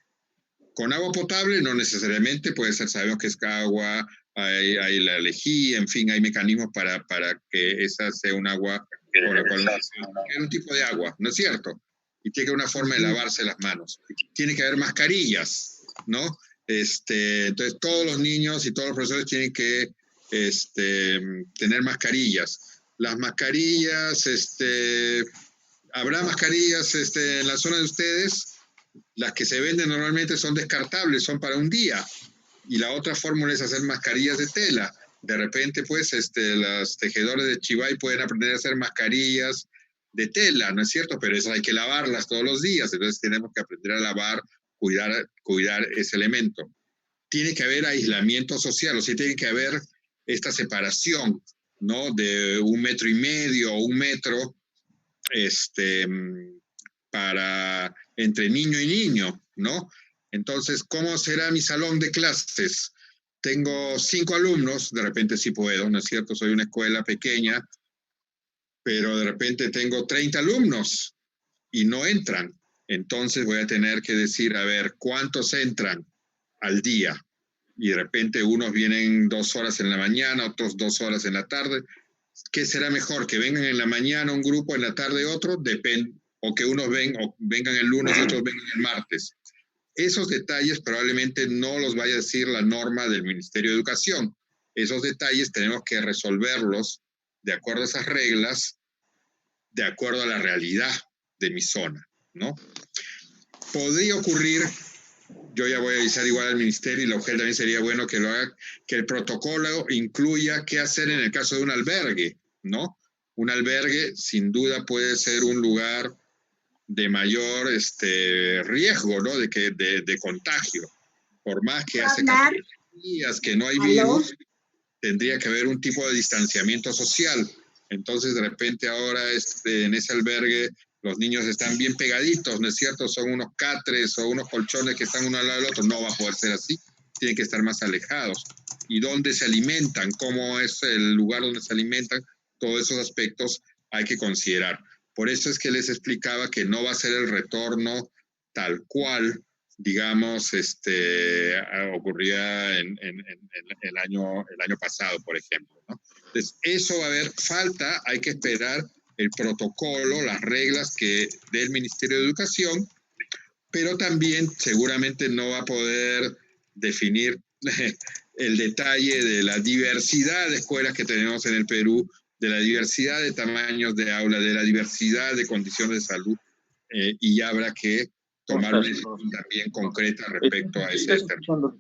Con agua potable no necesariamente, puede ser, sabemos que es agua, hay la lejía, en fin, hay mecanismos para que esa sea un agua con la cual es un tipo de agua, ¿no es cierto? Y tiene que haber una forma de lavarse las manos. Tiene que haber mascarillas, ¿no? Entonces todos los niños y todos los profesores tienen que tener mascarillas. Las mascarillas, ¿habrá mascarillas en la zona de ustedes? Las que se venden normalmente son descartables, son para un día. Y la otra fórmula es hacer mascarillas de tela. De repente, pues, los tejedores de Chivay pueden aprender a hacer mascarillas de tela, ¿no es cierto? Pero eso hay que lavarlas todos los días. Entonces tenemos que aprender a lavar, cuidar ese elemento. Tiene que haber aislamiento social, o sea, tiene que haber esta separación, ¿no? De 1,5 metros o 1 metro, entre niño y niño, ¿no? Entonces, ¿cómo será mi salón de clases? Tengo 5 alumnos, de repente sí puedo, ¿no es cierto? Soy una escuela pequeña, pero de repente tengo 30 alumnos y no entran. Entonces voy a tener que decir, a ver, ¿cuántos entran al día? Y de repente unos vienen 2 horas en la mañana, otros 2 horas en la tarde. ¿Qué será mejor? ¿Que vengan en la mañana un grupo, en la tarde otro? Depende. O que unos vengan el lunes y otros vengan el martes. Esos detalles probablemente no los vaya a decir la norma del Ministerio de Educación. Esos detalles tenemos que resolverlos de acuerdo a esas reglas, de acuerdo a la realidad de mi zona, ¿no? Podría ocurrir, yo ya voy a avisar igual al Ministerio y la UGEL también sería bueno que lo haga, que el protocolo incluya qué hacer en el caso de un albergue, ¿no? Un albergue sin duda puede ser un lugar de mayor riesgo, ¿no? De contagio. Por más que hace 14 días que no hay virus, tendría que haber un tipo de distanciamiento social. Entonces, de repente ahora en ese albergue los niños están bien pegaditos, ¿no es cierto? Son unos catres o unos colchones que están uno al lado del otro. No va a poder ser así. Tienen que estar más alejados. ¿Y dónde se alimentan? ¿Cómo es el lugar donde se alimentan? Todos esos aspectos hay que considerar. Por eso es que les explicaba que no va a ser el retorno tal cual, digamos, ocurría en el año pasado, por ejemplo, ¿no? Entonces, eso va a haber falta, hay que esperar el protocolo, las reglas del Ministerio de Educación, pero también seguramente no va a poder definir el detalle de la diversidad de escuelas que tenemos en el Perú, de la diversidad de tamaños de aula, de la diversidad de condiciones de salud, y ya habrá que tomar una decisión también concreta respecto a ese tema.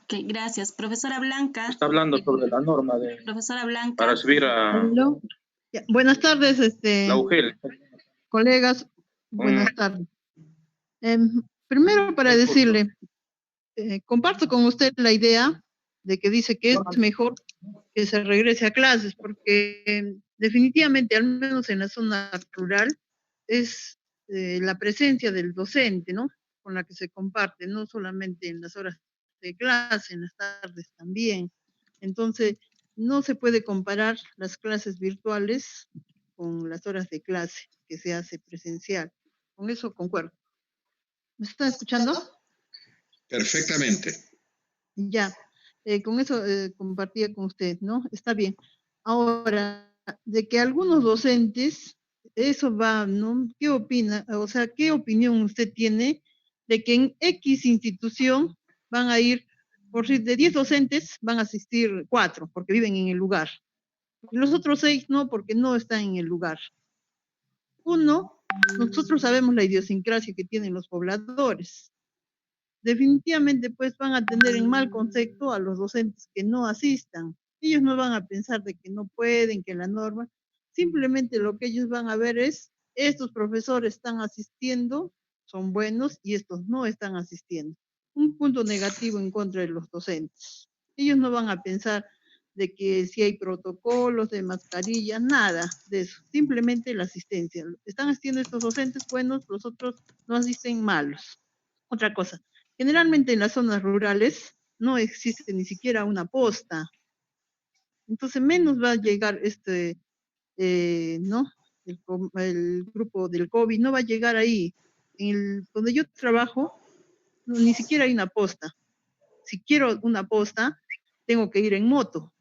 Ok, gracias. Profesora Blanca. Está hablando sobre la norma de... Profesora Blanca. Para subir a... ¿Aló? Ya, buenas tardes, La UGEL. colegas. Buenas tardes. Primero para decirle, comparto con usted la idea de que dice que es mejor que se regrese a clases, porque definitivamente, al menos en la zona rural, es la presencia del docente, ¿no? Con la que se comparte, no solamente en las horas de clase, en las tardes también. Entonces, no se puede comparar las clases virtuales con las horas de clase que se hace presencial. Con eso concuerdo. ¿Me están escuchando? Perfectamente. Ya, con eso compartía con usted, ¿no? Está bien. Ahora, de que algunos docentes, eso va, ¿no? ¿Qué opina? O sea, ¿qué opinión usted tiene de que en X institución van a ir, por si de 10 docentes, van a asistir 4, porque viven en el lugar? Y los otros 6 no, porque no están en el lugar. Uno, nosotros sabemos la idiosincrasia que tienen los pobladores. Definitivamente pues van a tener en mal concepto a los docentes que no asistan. Ellos no van a pensar de que no pueden, que la norma, simplemente lo que ellos van a ver es, estos profesores están asistiendo, son buenos, y estos no están asistiendo. Un punto negativo en contra de los docentes. Ellos no van a pensar de que si hay protocolos de mascarilla, nada de eso, simplemente la asistencia. Están asistiendo estos docentes buenos, los otros no asisten malos. Otra cosa, generalmente en las zonas rurales no existe ni siquiera una posta. Entonces menos va a llegar ¿no? El grupo del COVID no va a llegar ahí. Donde yo trabajo, ni siquiera hay una posta. Si quiero una posta, tengo que ir en moto,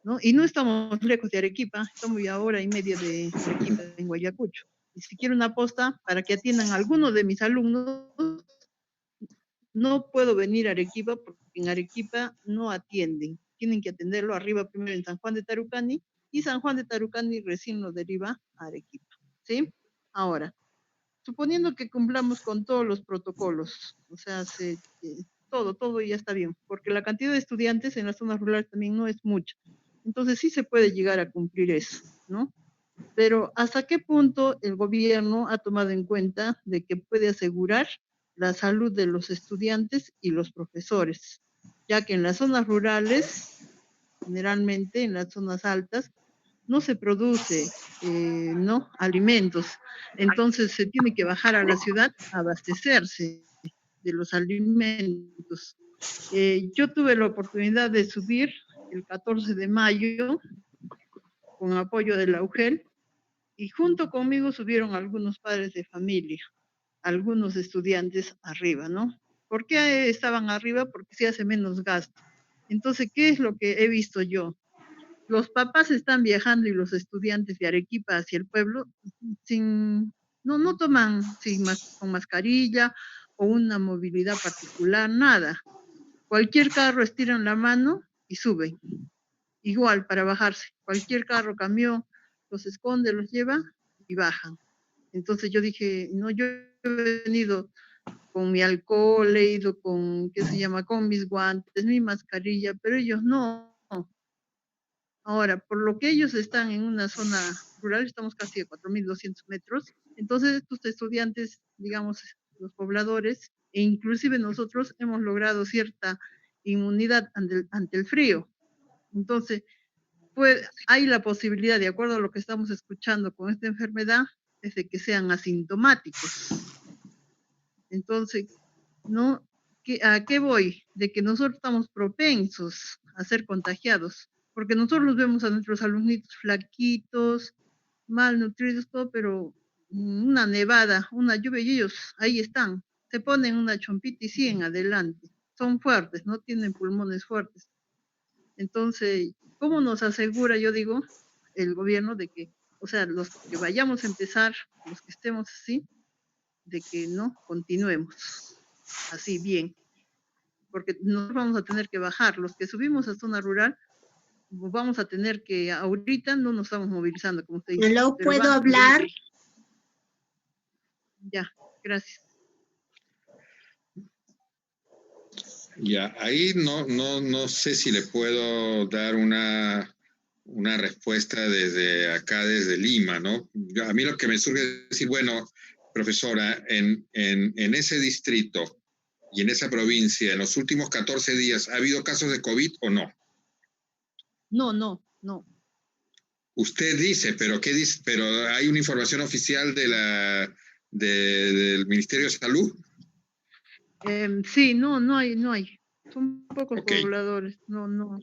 ¿no? Y no estamos lejos de Arequipa, estamos ya hora y media de Arequipa, en Guayacucho. Y si quiero una posta para que atiendan a algunos de mis alumnos, no puedo venir a Arequipa porque en Arequipa no atienden. Tienen que atenderlo arriba primero en San Juan de Tarucani, y San Juan de Tarucani recién lo deriva a Arequipa, ¿sí? Ahora, suponiendo que cumplamos con todos los protocolos, o sea, todo ya está bien, porque la cantidad de estudiantes en las zonas rurales también no es mucha. Entonces sí se puede llegar a cumplir eso, ¿no? Pero ¿hasta qué punto el gobierno ha tomado en cuenta de que puede asegurar la salud de los estudiantes y los profesores? Ya que en las zonas rurales, generalmente en las zonas altas, no se produce, ¿no? alimentos. Entonces se tiene que bajar a la ciudad a abastecerse de los alimentos. Yo tuve la oportunidad de subir el 14 de mayo con apoyo de la UGEL, y junto conmigo subieron algunos padres de familia, algunos estudiantes arriba, ¿no? ¿Por qué estaban arriba? Porque se hace menos gasto. Entonces, ¿qué es lo que he visto yo? Los papás están viajando y los estudiantes de Arequipa hacia el pueblo no toman con mascarilla o una movilidad particular, nada. Cualquier carro estiran la mano y suben. Igual para bajarse. Cualquier carro, camión, los esconde, los lleva y bajan. Entonces yo dije, no, yo he venido con mi alcohol, he ido con, con mis guantes, mi mascarilla, pero ellos no. Ahora, por lo que ellos están en una zona rural, estamos casi a 4.200 metros, entonces estos estudiantes, digamos, los pobladores, e inclusive nosotros hemos logrado cierta inmunidad ante el frío. Entonces, pues hay la posibilidad, de acuerdo a lo que estamos escuchando con esta enfermedad, es de que sean asintomáticos. Entonces, ¿no? ¿A qué voy? De que nosotros estamos propensos a ser contagiados, porque nosotros los vemos a nuestros alumnitos flaquitos, malnutridos, todo, pero una nevada, una lluvia, y ellos ahí están, se ponen una chompita y siguen adelante. Son fuertes, no tienen pulmones fuertes. Entonces, ¿cómo nos asegura, yo digo, el gobierno de que, o sea, los que vayamos a empezar, los que estemos así, de que no continuemos así bien? Porque no vamos a tener que bajar. Los que subimos a zona rural, vamos a tener que, ahorita no nos estamos movilizando, como usted dice. ¿Hello, pero puedo va- hablar? Ya, gracias. Ya, ahí no sé si le puedo dar una respuesta desde acá, desde Lima, ¿no? A mí lo que me surge es decir, bueno, profesora, en ese distrito y en esa provincia, en los últimos 14 días, ¿ha habido casos de COVID o no? No. Usted dice, pero ¿qué dice? ¿Pero hay una información oficial del Ministerio de Salud? Sí, no hay. Son pocos Ok. pobladores, no.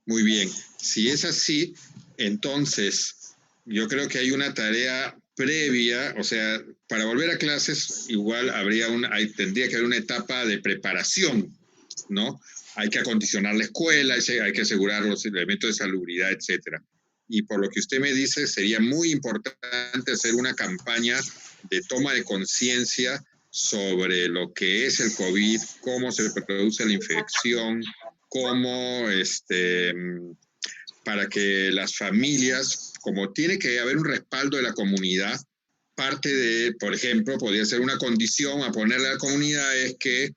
Muy bien. Si es así, entonces yo creo que hay una tarea previa, o sea, para volver a clases igual tendría que haber una etapa de preparación, ¿no? Hay que acondicionar la escuela, hay que asegurar los elementos de salubridad, etcétera. Y por lo que usted me dice, sería muy importante hacer una campaña de toma de conciencia sobre lo que es el COVID, cómo se produce la infección, cómo, para que las familias, como tiene que haber un respaldo de la comunidad, parte de, por ejemplo, podría ser una condición a ponerle a la comunidad es que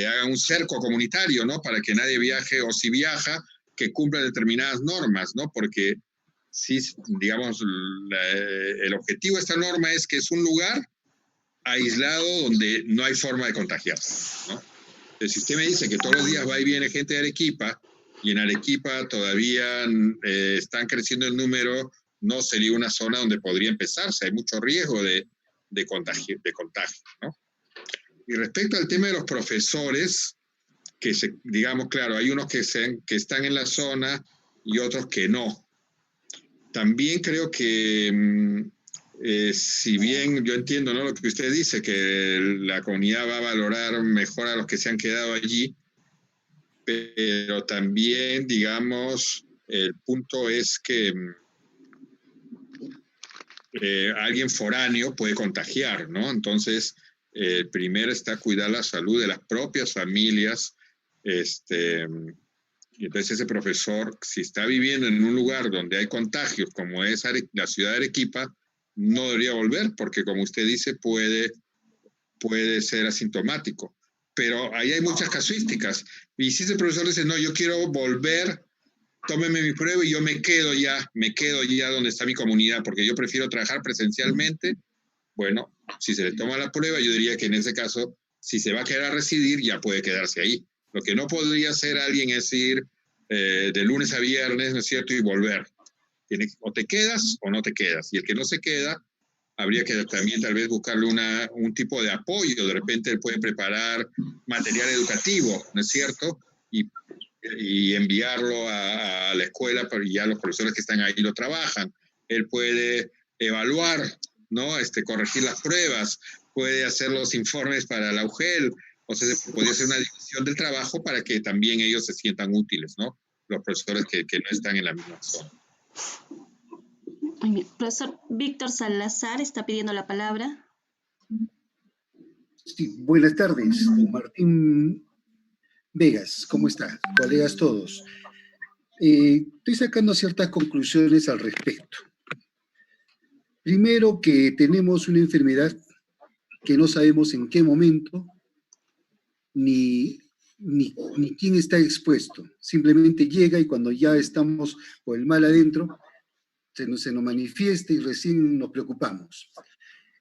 haga un cerco comunitario, ¿no? Para que nadie viaje, o si viaja, que cumpla determinadas normas, ¿no? Porque si, digamos, el objetivo de esta norma es que es un lugar aislado donde no hay forma de contagiarse, ¿no? Entonces, si usted me dice que todos los días va y viene gente de Arequipa, y en Arequipa todavía están creciendo el número, no sería una zona donde podría empezarse. Hay mucho riesgo de contagio, ¿no? Y respecto al tema de los profesores, digamos, claro, hay unos que están en la zona y otros que no. También creo que, si bien yo entiendo, ¿no?, lo que usted dice, que la comunidad va a valorar mejor a los que se han quedado allí, pero también, digamos, el punto es que alguien foráneo puede contagiar, ¿no? Entonces, primero está cuidar la salud de las propias familias, y entonces ese profesor, si está viviendo en un lugar donde hay contagios, como es la ciudad de Arequipa, no debería volver, porque como usted dice, puede ser asintomático. Pero ahí hay muchas casuísticas. Y si ese profesor dice, no, yo quiero volver, tómeme mi prueba y yo me quedo ya donde está mi comunidad, porque yo prefiero trabajar presencialmente. Bueno, si se le toma la prueba, yo diría que en ese caso, si se va a quedar a residir, ya puede quedarse ahí. Lo que no podría hacer alguien es ir de lunes a viernes, ¿no es cierto?, y volver. O te quedas o no te quedas. Y el que no se queda, habría que también tal vez buscarle un tipo de apoyo. De repente él puede preparar material educativo, ¿no es cierto?, y enviarlo a la escuela, pero ya los profesores que están ahí lo trabajan. Él puede evaluar, ¿no?, corregir las pruebas, puede hacer los informes para la UGEL. O sea, se podría hacer una división del trabajo para que también ellos se sientan útiles, ¿no?, los profesores que no están en la misma zona. Profesor Víctor Salazar está pidiendo la palabra. Sí, buenas tardes, Martín Vegas, ¿cómo está? Colegas todos. Estoy sacando ciertas conclusiones al respecto. Primero, que tenemos una enfermedad que no sabemos en qué momento ni quién está expuesto. Simplemente llega y cuando ya estamos con el mal adentro, se nos manifiesta y recién nos preocupamos.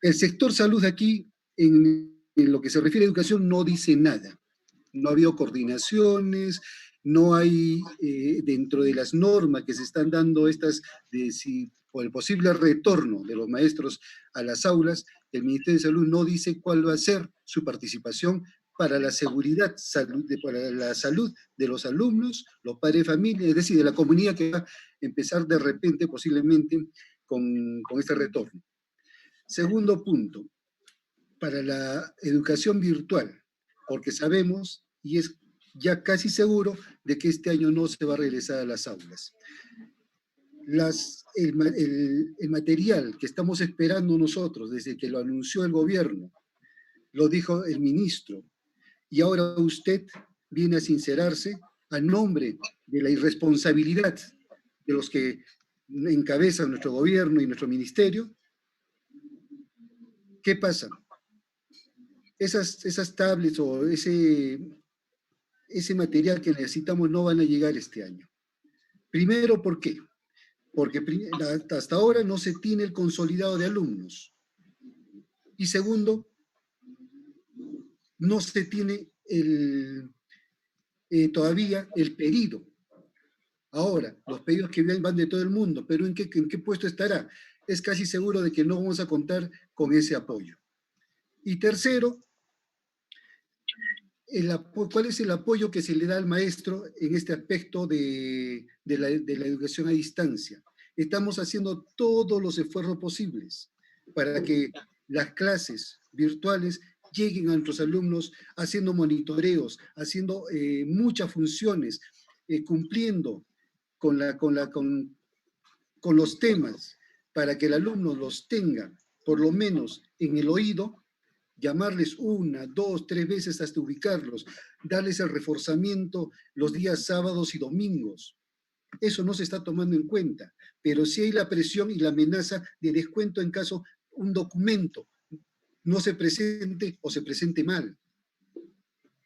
El sector salud aquí, en lo que se refiere a educación, no dice nada. No ha habido coordinaciones, no hay dentro de las normas que se están dando estas, de si por el posible retorno de los maestros a las aulas, el Ministerio de Salud no dice cuál va a ser su participación para la seguridad, para la salud de los alumnos, los padres de familia, es decir, de la comunidad que va a empezar de repente, posiblemente, con este retorno. Segundo punto, para la educación virtual, porque sabemos, y es ya casi seguro, de que este año no se va a regresar a las aulas. El material que estamos esperando nosotros, desde que lo anunció el gobierno, lo dijo el ministro, y ahora usted viene a sincerarse a nombre de la irresponsabilidad de los que encabezan nuestro gobierno y nuestro ministerio. ¿Qué pasa? Esas tablets o ese material que necesitamos no van a llegar este año. Primero, ¿por qué? Porque hasta ahora no se tiene el consolidado de alumnos. Y segundo, no se tiene todavía el pedido. Ahora, los pedidos que van de todo el mundo, pero ¿en qué puesto estará? Es casi seguro de que no vamos a contar con ese apoyo. Y tercero, ¿cuál es el apoyo que se le da al maestro en este aspecto de la educación a distancia? Estamos haciendo todos los esfuerzos posibles para que las clases virtuales lleguen a nuestros alumnos haciendo monitoreos, haciendo muchas funciones, cumpliendo con los temas, para que el alumno los tenga, por lo menos en el oído, llamarles 1, 2, 3 veces hasta ubicarlos, darles el reforzamiento los días sábados y domingos. Eso no se está tomando en cuenta, pero sí hay la presión y la amenaza de descuento en caso un documento no se presente o se presente mal.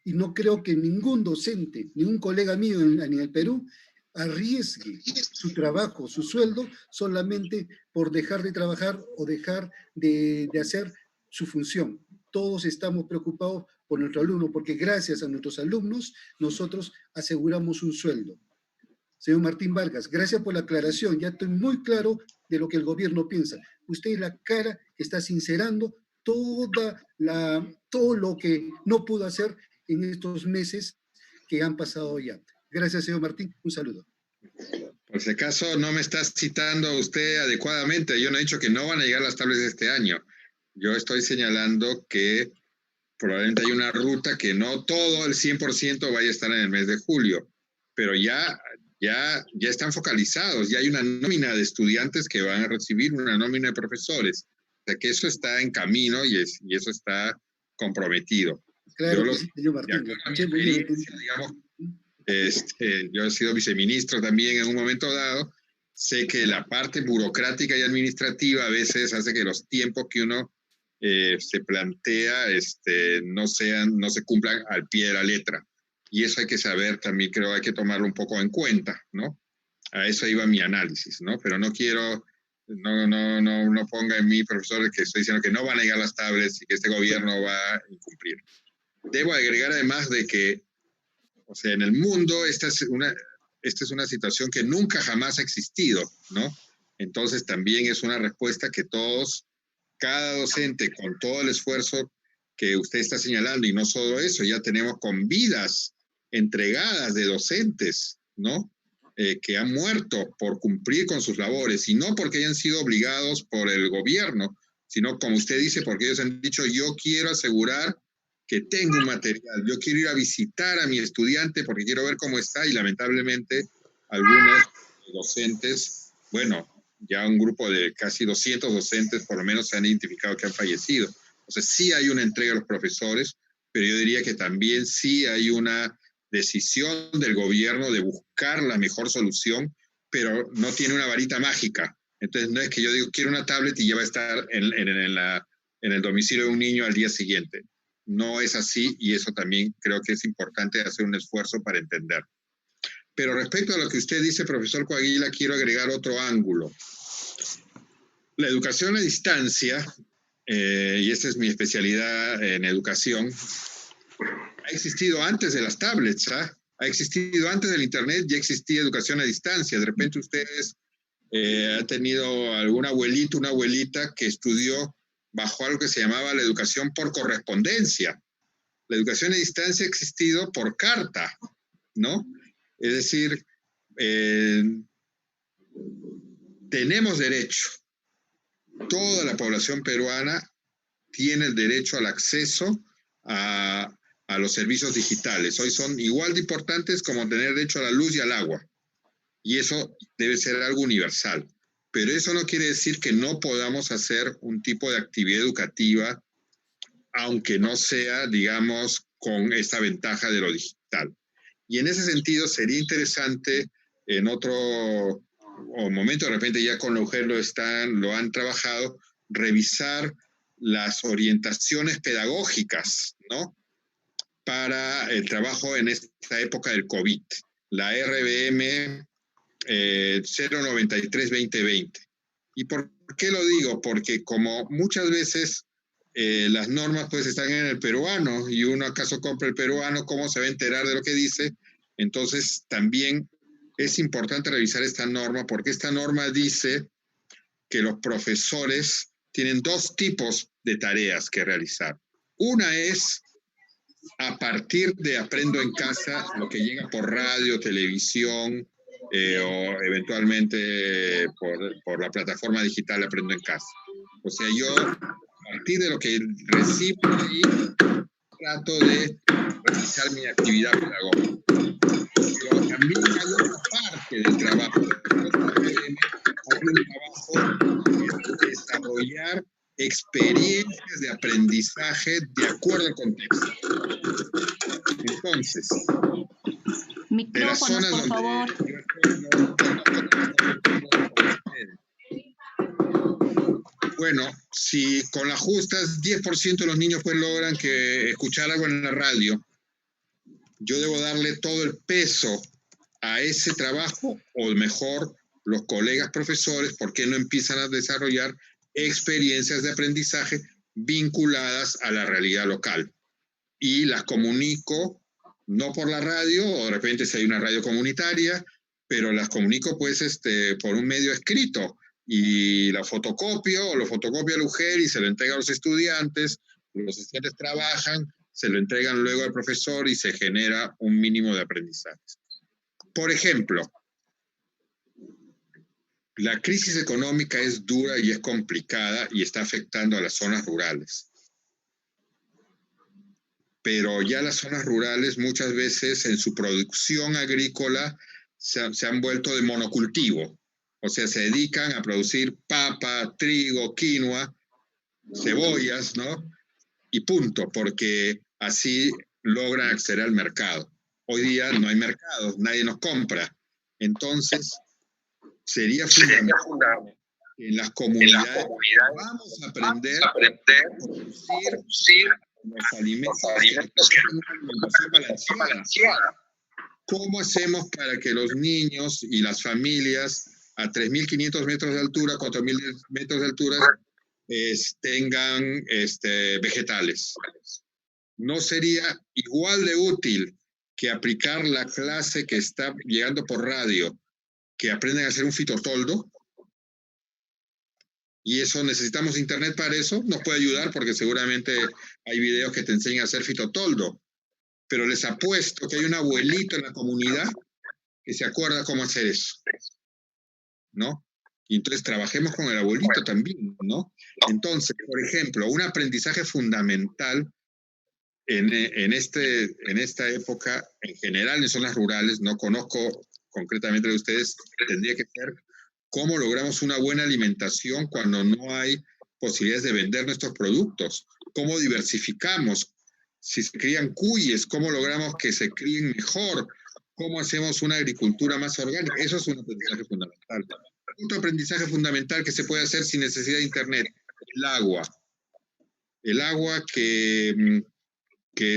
Y no creo que ningún docente, ningún colega mío en el Perú arriesgue su trabajo, su sueldo, solamente por dejar de trabajar o dejar de hacer su función. Todos estamos preocupados por nuestro alumno, porque gracias a nuestros alumnos nosotros aseguramos un sueldo. Señor Martín Vargas, gracias por la aclaración. Ya estoy muy claro de lo que el gobierno piensa. Usted es la cara que está sincerando todo lo que no pudo hacer en estos meses que han pasado ya. Gracias, señor Martín. Un saludo. Por si acaso no me está citando usted adecuadamente. Yo no he dicho que no van a llegar las tablets este año. Yo estoy señalando que probablemente hay una ruta que no todo el 100% vaya a estar en el mes de julio, pero ya están focalizados, ya hay una nómina de estudiantes que van a recibir una nómina de profesores. O sea que eso está en camino y eso está comprometido. Claro, yo, señor Martín. Yo he sido viceministro también en un momento dado. Sé que la parte burocrática y administrativa a veces hace que los tiempos que uno se plantea no se cumplan al pie de la letra. Y eso hay que saber también, creo, hay que tomarlo un poco en cuenta, ¿no? A eso iba mi análisis, ¿no? Pero no quiero, no ponga en mí, profesor, que estoy diciendo que no van a llegar las tablets y que este gobierno va a incumplir. Debo agregar además de que, o sea, en el mundo esta es una situación que nunca jamás ha existido, ¿no? Entonces también es una respuesta que todos, cada docente, con todo el esfuerzo que usted está señalando, y no solo eso, ya tenemos con vidas entregadas de docentes, ¿no? Que han muerto por cumplir con sus labores, y no porque hayan sido obligados por el gobierno, sino, como usted dice, porque ellos han dicho, yo quiero asegurar que tengo un material, yo quiero ir a visitar a mi estudiante porque quiero ver cómo está, y lamentablemente algunos docentes, bueno, ya un grupo de casi 200 docentes por lo menos se han identificado que han fallecido. O sea, sí hay una entrega a los profesores, pero yo diría que también sí hay una decisión del gobierno de buscar la mejor solución, pero no tiene una varita mágica. Entonces no es que yo digo, quiero una tablet y ya va a estar en el domicilio de un niño al día siguiente. No es así, y eso también creo que es importante hacer un esfuerzo para entender. Pero respecto a lo que usted dice, profesor Coaguila, quiero agregar otro ángulo. La educación a distancia, y esta es mi especialidad en educación, ha existido antes de las tablets, ¿ah? ha existido antes del Internet, ya existía educación a distancia. De repente ustedes han tenido algún abuelito, una abuelita que estudió bajo algo que se llamaba la educación por correspondencia. La educación a distancia ha existido por carta, ¿no? Es decir, tenemos derecho. Toda la población peruana tiene el derecho al acceso a los servicios digitales. Hoy son igual de importantes como tener derecho a la luz y al agua. Y eso debe ser algo universal. Pero eso no quiere decir que no podamos hacer un tipo de actividad educativa, aunque no sea, digamos, con esta ventaja de lo digital. Y en ese sentido sería interesante en otro momento, de repente ya con la UGEL lo han trabajado, revisar las orientaciones pedagógicas, ¿no? Para el trabajo en esta época del COVID. La RBM 093-2020. ¿Y por qué lo digo? Porque como muchas veces las normas pues están en el peruano y uno acaso compra el peruano, ¿cómo se va a enterar de lo que dice? Entonces también es importante revisar esta norma porque esta norma dice que los profesores tienen dos tipos de tareas que realizar. Una es a partir de Aprendo en Casa, lo que llega por radio, televisión, o eventualmente por la plataforma digital Aprendo en Casa. O sea, yo a partir de lo que recibo ahí, trato de realizar mi actividad pedagógica. Pero también hay otra parte del trabajo. Hay un trabajo de desarrollar experiencias de aprendizaje de acuerdo al contexto. Entonces, micrófonos, por favor. Bueno, si con las justas 10% de los niños pues logran que escuchar algo en la radio, yo debo darle todo el peso a ese trabajo, o mejor, los colegas profesores, ¿por qué no empiezan a desarrollar experiencias de aprendizaje vinculadas a la realidad local? Y las comunico, no por la radio, o de repente si hay una radio comunitaria, pero las comunico pues por un medio escrito, y la fotocopio, o lo fotocopia el UGEL y se lo entrega a los estudiantes trabajan, se lo entregan luego al profesor y se genera un mínimo de aprendizaje. Por ejemplo, la crisis económica es dura y es complicada y está afectando a las zonas rurales. Pero ya las zonas rurales muchas veces en su producción agrícola se han vuelto de monocultivo. O sea, se dedican a producir papa, trigo, quinoa, cebollas, ¿no? Y punto, porque así logran acceder al mercado. Hoy día no hay mercado, nadie nos compra. Entonces, sería fundamental que en las comunidades vamos a aprender a producir los alimentos que tengan una alimentación balanceada. ¿Cómo hacemos para que los niños y las familias a 3.500 metros de altura, 4.000 metros de altura, tengan vegetales? ¿No sería igual de útil que aplicar la clase que está llegando por radio, que aprenden a hacer un fitotoldo? Y eso, necesitamos internet para eso, nos puede ayudar porque seguramente hay videos que te enseñan a hacer fitotoldo, pero les apuesto que hay un abuelito en la comunidad que se acuerda cómo hacer eso, ¿no? Y entonces trabajemos con el abuelito también, ¿no? Entonces, por ejemplo, un aprendizaje fundamental en esta época, en general en zonas rurales, no conozco concretamente de ustedes, tendría que ser cómo logramos una buena alimentación cuando no hay posibilidades de vender nuestros productos, cómo diversificamos, si se crían cuyes, cómo logramos que se críen mejor, cómo hacemos una agricultura más orgánica. Eso es un aprendizaje fundamental. Otro aprendizaje fundamental que se puede hacer sin necesidad de internet, el agua. El agua que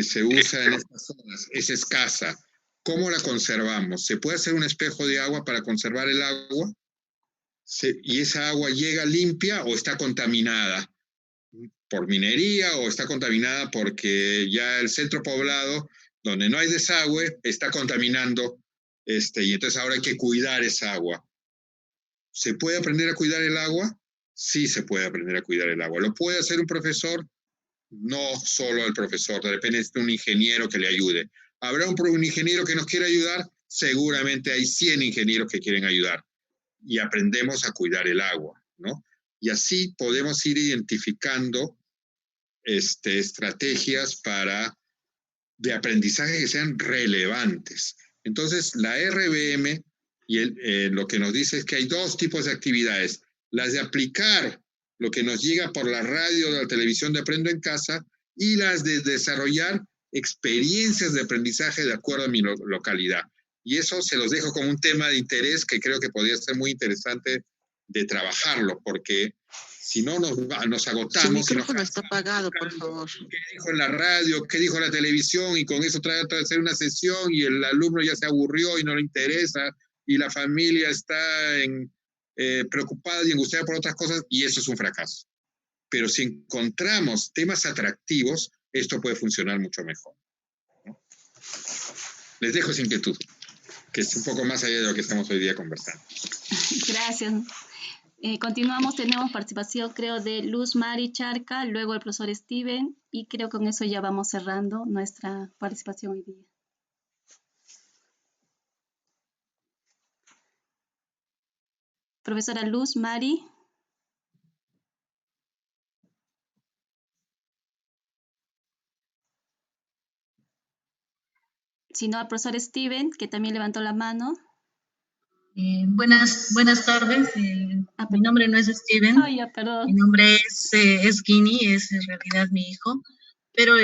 se usa en estas zonas es escasa. ¿Cómo la conservamos? ¿Se puede hacer un espejo de agua para conservar el agua? ¿Y esa agua llega limpia o está contaminada por minería o está contaminada porque ya el centro poblado Donde no hay desagüe, está contaminando, y entonces ahora hay que cuidar esa agua. ¿Se puede aprender a cuidar el agua? Sí se puede aprender a cuidar el agua. ¿Lo puede hacer un profesor? No solo el profesor, de repente es un ingeniero que le ayude. ¿Habrá un ingeniero que nos quiera ayudar? Seguramente hay 100 ingenieros que quieren ayudar. Y aprendemos a cuidar el agua, ¿no? Y así podemos ir identificando estrategias de aprendizaje que sean relevantes. Entonces, la RBM lo que nos dice es que hay dos tipos de actividades. Las de aplicar lo que nos llega por la radio o la televisión de Aprendo en Casa y las de desarrollar experiencias de aprendizaje de acuerdo a mi localidad. Y eso se los dejo como un tema de interés que creo que podría ser muy interesante de trabajarlo, porque si no nos agotamos. Su micrófono está apagado, por favor. ¿Qué dijo en la radio? ¿Qué dijo en la televisión? Y con eso trata de hacer una sesión y el alumno ya se aburrió y no le interesa y la familia está preocupada y angustiada por otras cosas y eso es un fracaso. Pero si encontramos temas atractivos, esto puede funcionar mucho mejor, ¿no? Les dejo esa inquietud, que es un poco más allá de lo que estamos hoy día conversando. Gracias. Continuamos, tenemos participación creo de Luz Mari Charca, luego el profesor Steven y creo que con eso ya vamos cerrando nuestra participación hoy día. Profesora Luz Mari. Si no, al profesor Steven, que también levantó la mano. Buenas tardes. Mi nombre no es Steven. Perdón. Mi nombre es Guini, es en realidad mi hijo. Pero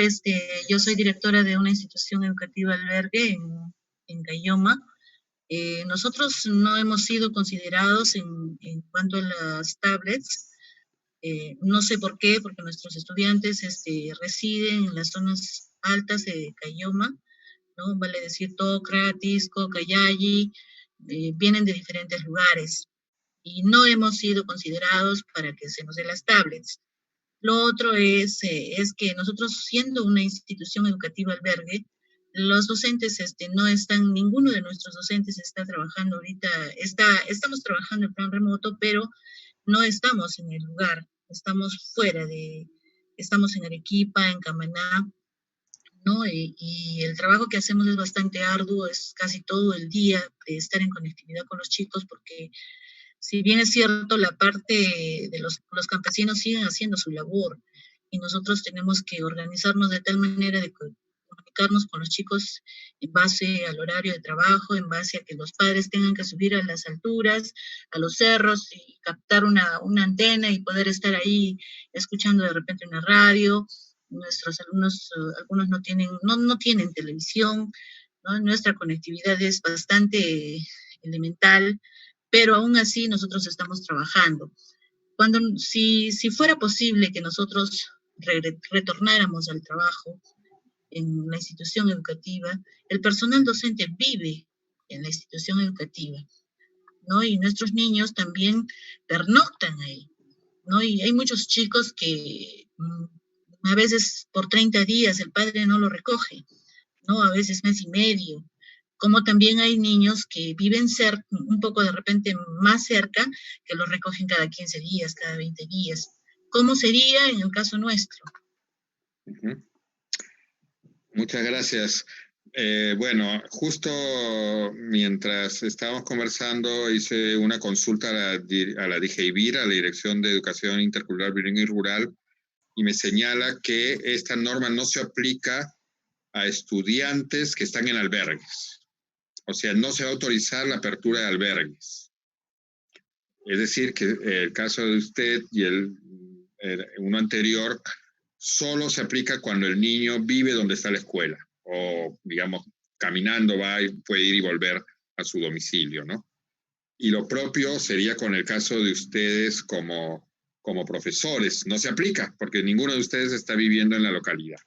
yo soy directora de una institución educativa albergue en Cayoma. Nosotros no hemos sido considerados en cuanto a las tablets. No sé por qué, porque nuestros estudiantes residen en las zonas altas de Cayoma, ¿no? Vale decir Tocra, Tisco, Cayalli, vienen de diferentes lugares y no hemos sido considerados para que se nos den las tablets. Lo otro es que nosotros, siendo una institución educativa albergue, los docentes no están, ninguno de nuestros docentes está trabajando ahorita, estamos trabajando en plan remoto, pero no estamos en el lugar, estamos estamos en Arequipa, en Camaná, ¿no? Y el trabajo que hacemos es bastante arduo, es casi todo el día de estar en conectividad con los chicos, porque si bien es cierto, la parte de los campesinos siguen haciendo su labor, y nosotros tenemos que organizarnos de tal manera de comunicarnos con los chicos en base al horario de trabajo, en base a que los padres tengan que subir a las alturas, a los cerros, y captar una antena y poder estar ahí escuchando de repente una radio. Nuestros alumnos, algunos no tienen televisión, ¿no? Nuestra conectividad es bastante elemental, pero aún así nosotros estamos trabajando. Si fuera posible que nosotros retornáramos al trabajo en la institución educativa, el personal docente vive en la institución educativa, ¿no? Y nuestros niños también pernoctan ahí, ¿no? Y hay muchos chicos que a veces por 30 días el padre no lo recoge, ¿no? A veces mes y medio. Como también hay niños que viven un poco de repente más cerca, que los recogen cada 15 días, cada 20 días. ¿Cómo sería en el caso nuestro? Uh-huh. Muchas gracias. Bueno, justo mientras estábamos conversando, hice una consulta a la DGIBIR, a la Dirección de Educación Intercultural, Bilingüe y Rural, y me señala que esta norma no se aplica a estudiantes que están en albergues. O sea, no se va a autorizar la apertura de albergues. Es decir, que el caso de usted y uno anterior solo se aplica cuando el niño vive donde está la escuela. O, digamos, caminando va y puede ir y volver a su domicilio, ¿no? Y lo propio sería con el caso de ustedes como profesores. No se aplica, porque ninguno de ustedes está viviendo en la localidad.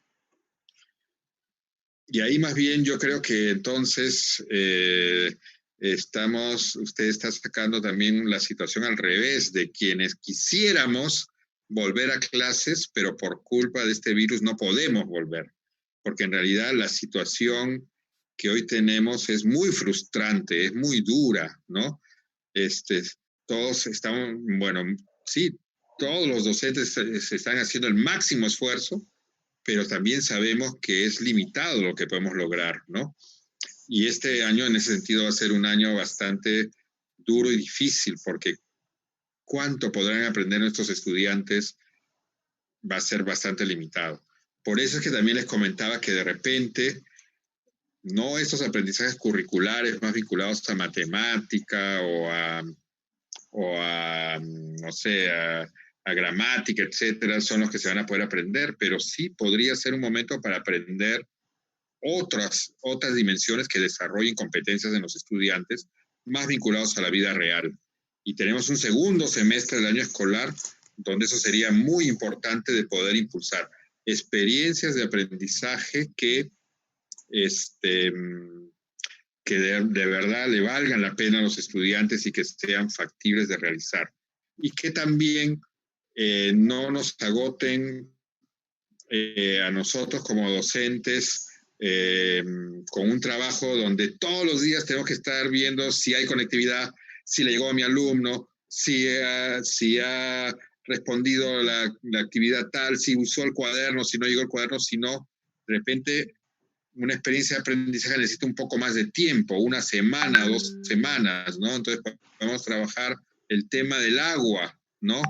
Y ahí más bien yo creo que entonces usted está sacando también la situación al revés, de quienes quisiéramos volver a clases, pero por culpa de este virus no podemos volver. porque en realidad la situación que hoy tenemos es muy frustrante, es muy dura, ¿no? Todos estamos, bueno, sí, todos los docentes se están haciendo el máximo esfuerzo, pero también sabemos que es limitado lo que podemos lograr, ¿no? Y este año en ese sentido va a ser un año bastante duro y difícil, porque cuánto podrán aprender nuestros estudiantes va a ser bastante limitado. Por eso es que también les comentaba que de repente, no estos aprendizajes curriculares más vinculados a matemática o a no sé, a gramática, etcétera, son los que se van a poder aprender, pero sí podría ser un momento para aprender otras dimensiones que desarrollen competencias en los estudiantes más vinculados a la vida real. Y tenemos un segundo semestre del año escolar donde eso sería muy importante de poder impulsar experiencias de aprendizaje que de verdad le valgan la pena a los estudiantes y que sean factibles de realizar. Y que también no nos agoten a nosotros como docentes con un trabajo donde todos los días tenemos que estar viendo si hay conectividad, si le llegó a mi alumno, si ha respondido la actividad tal, si usó el cuaderno, si no llegó el cuaderno, si no. De repente, una experiencia de aprendizaje necesita un poco más de tiempo, una semana, 2 semanas, ¿no? Entonces podemos trabajar el tema del agua, ¿no?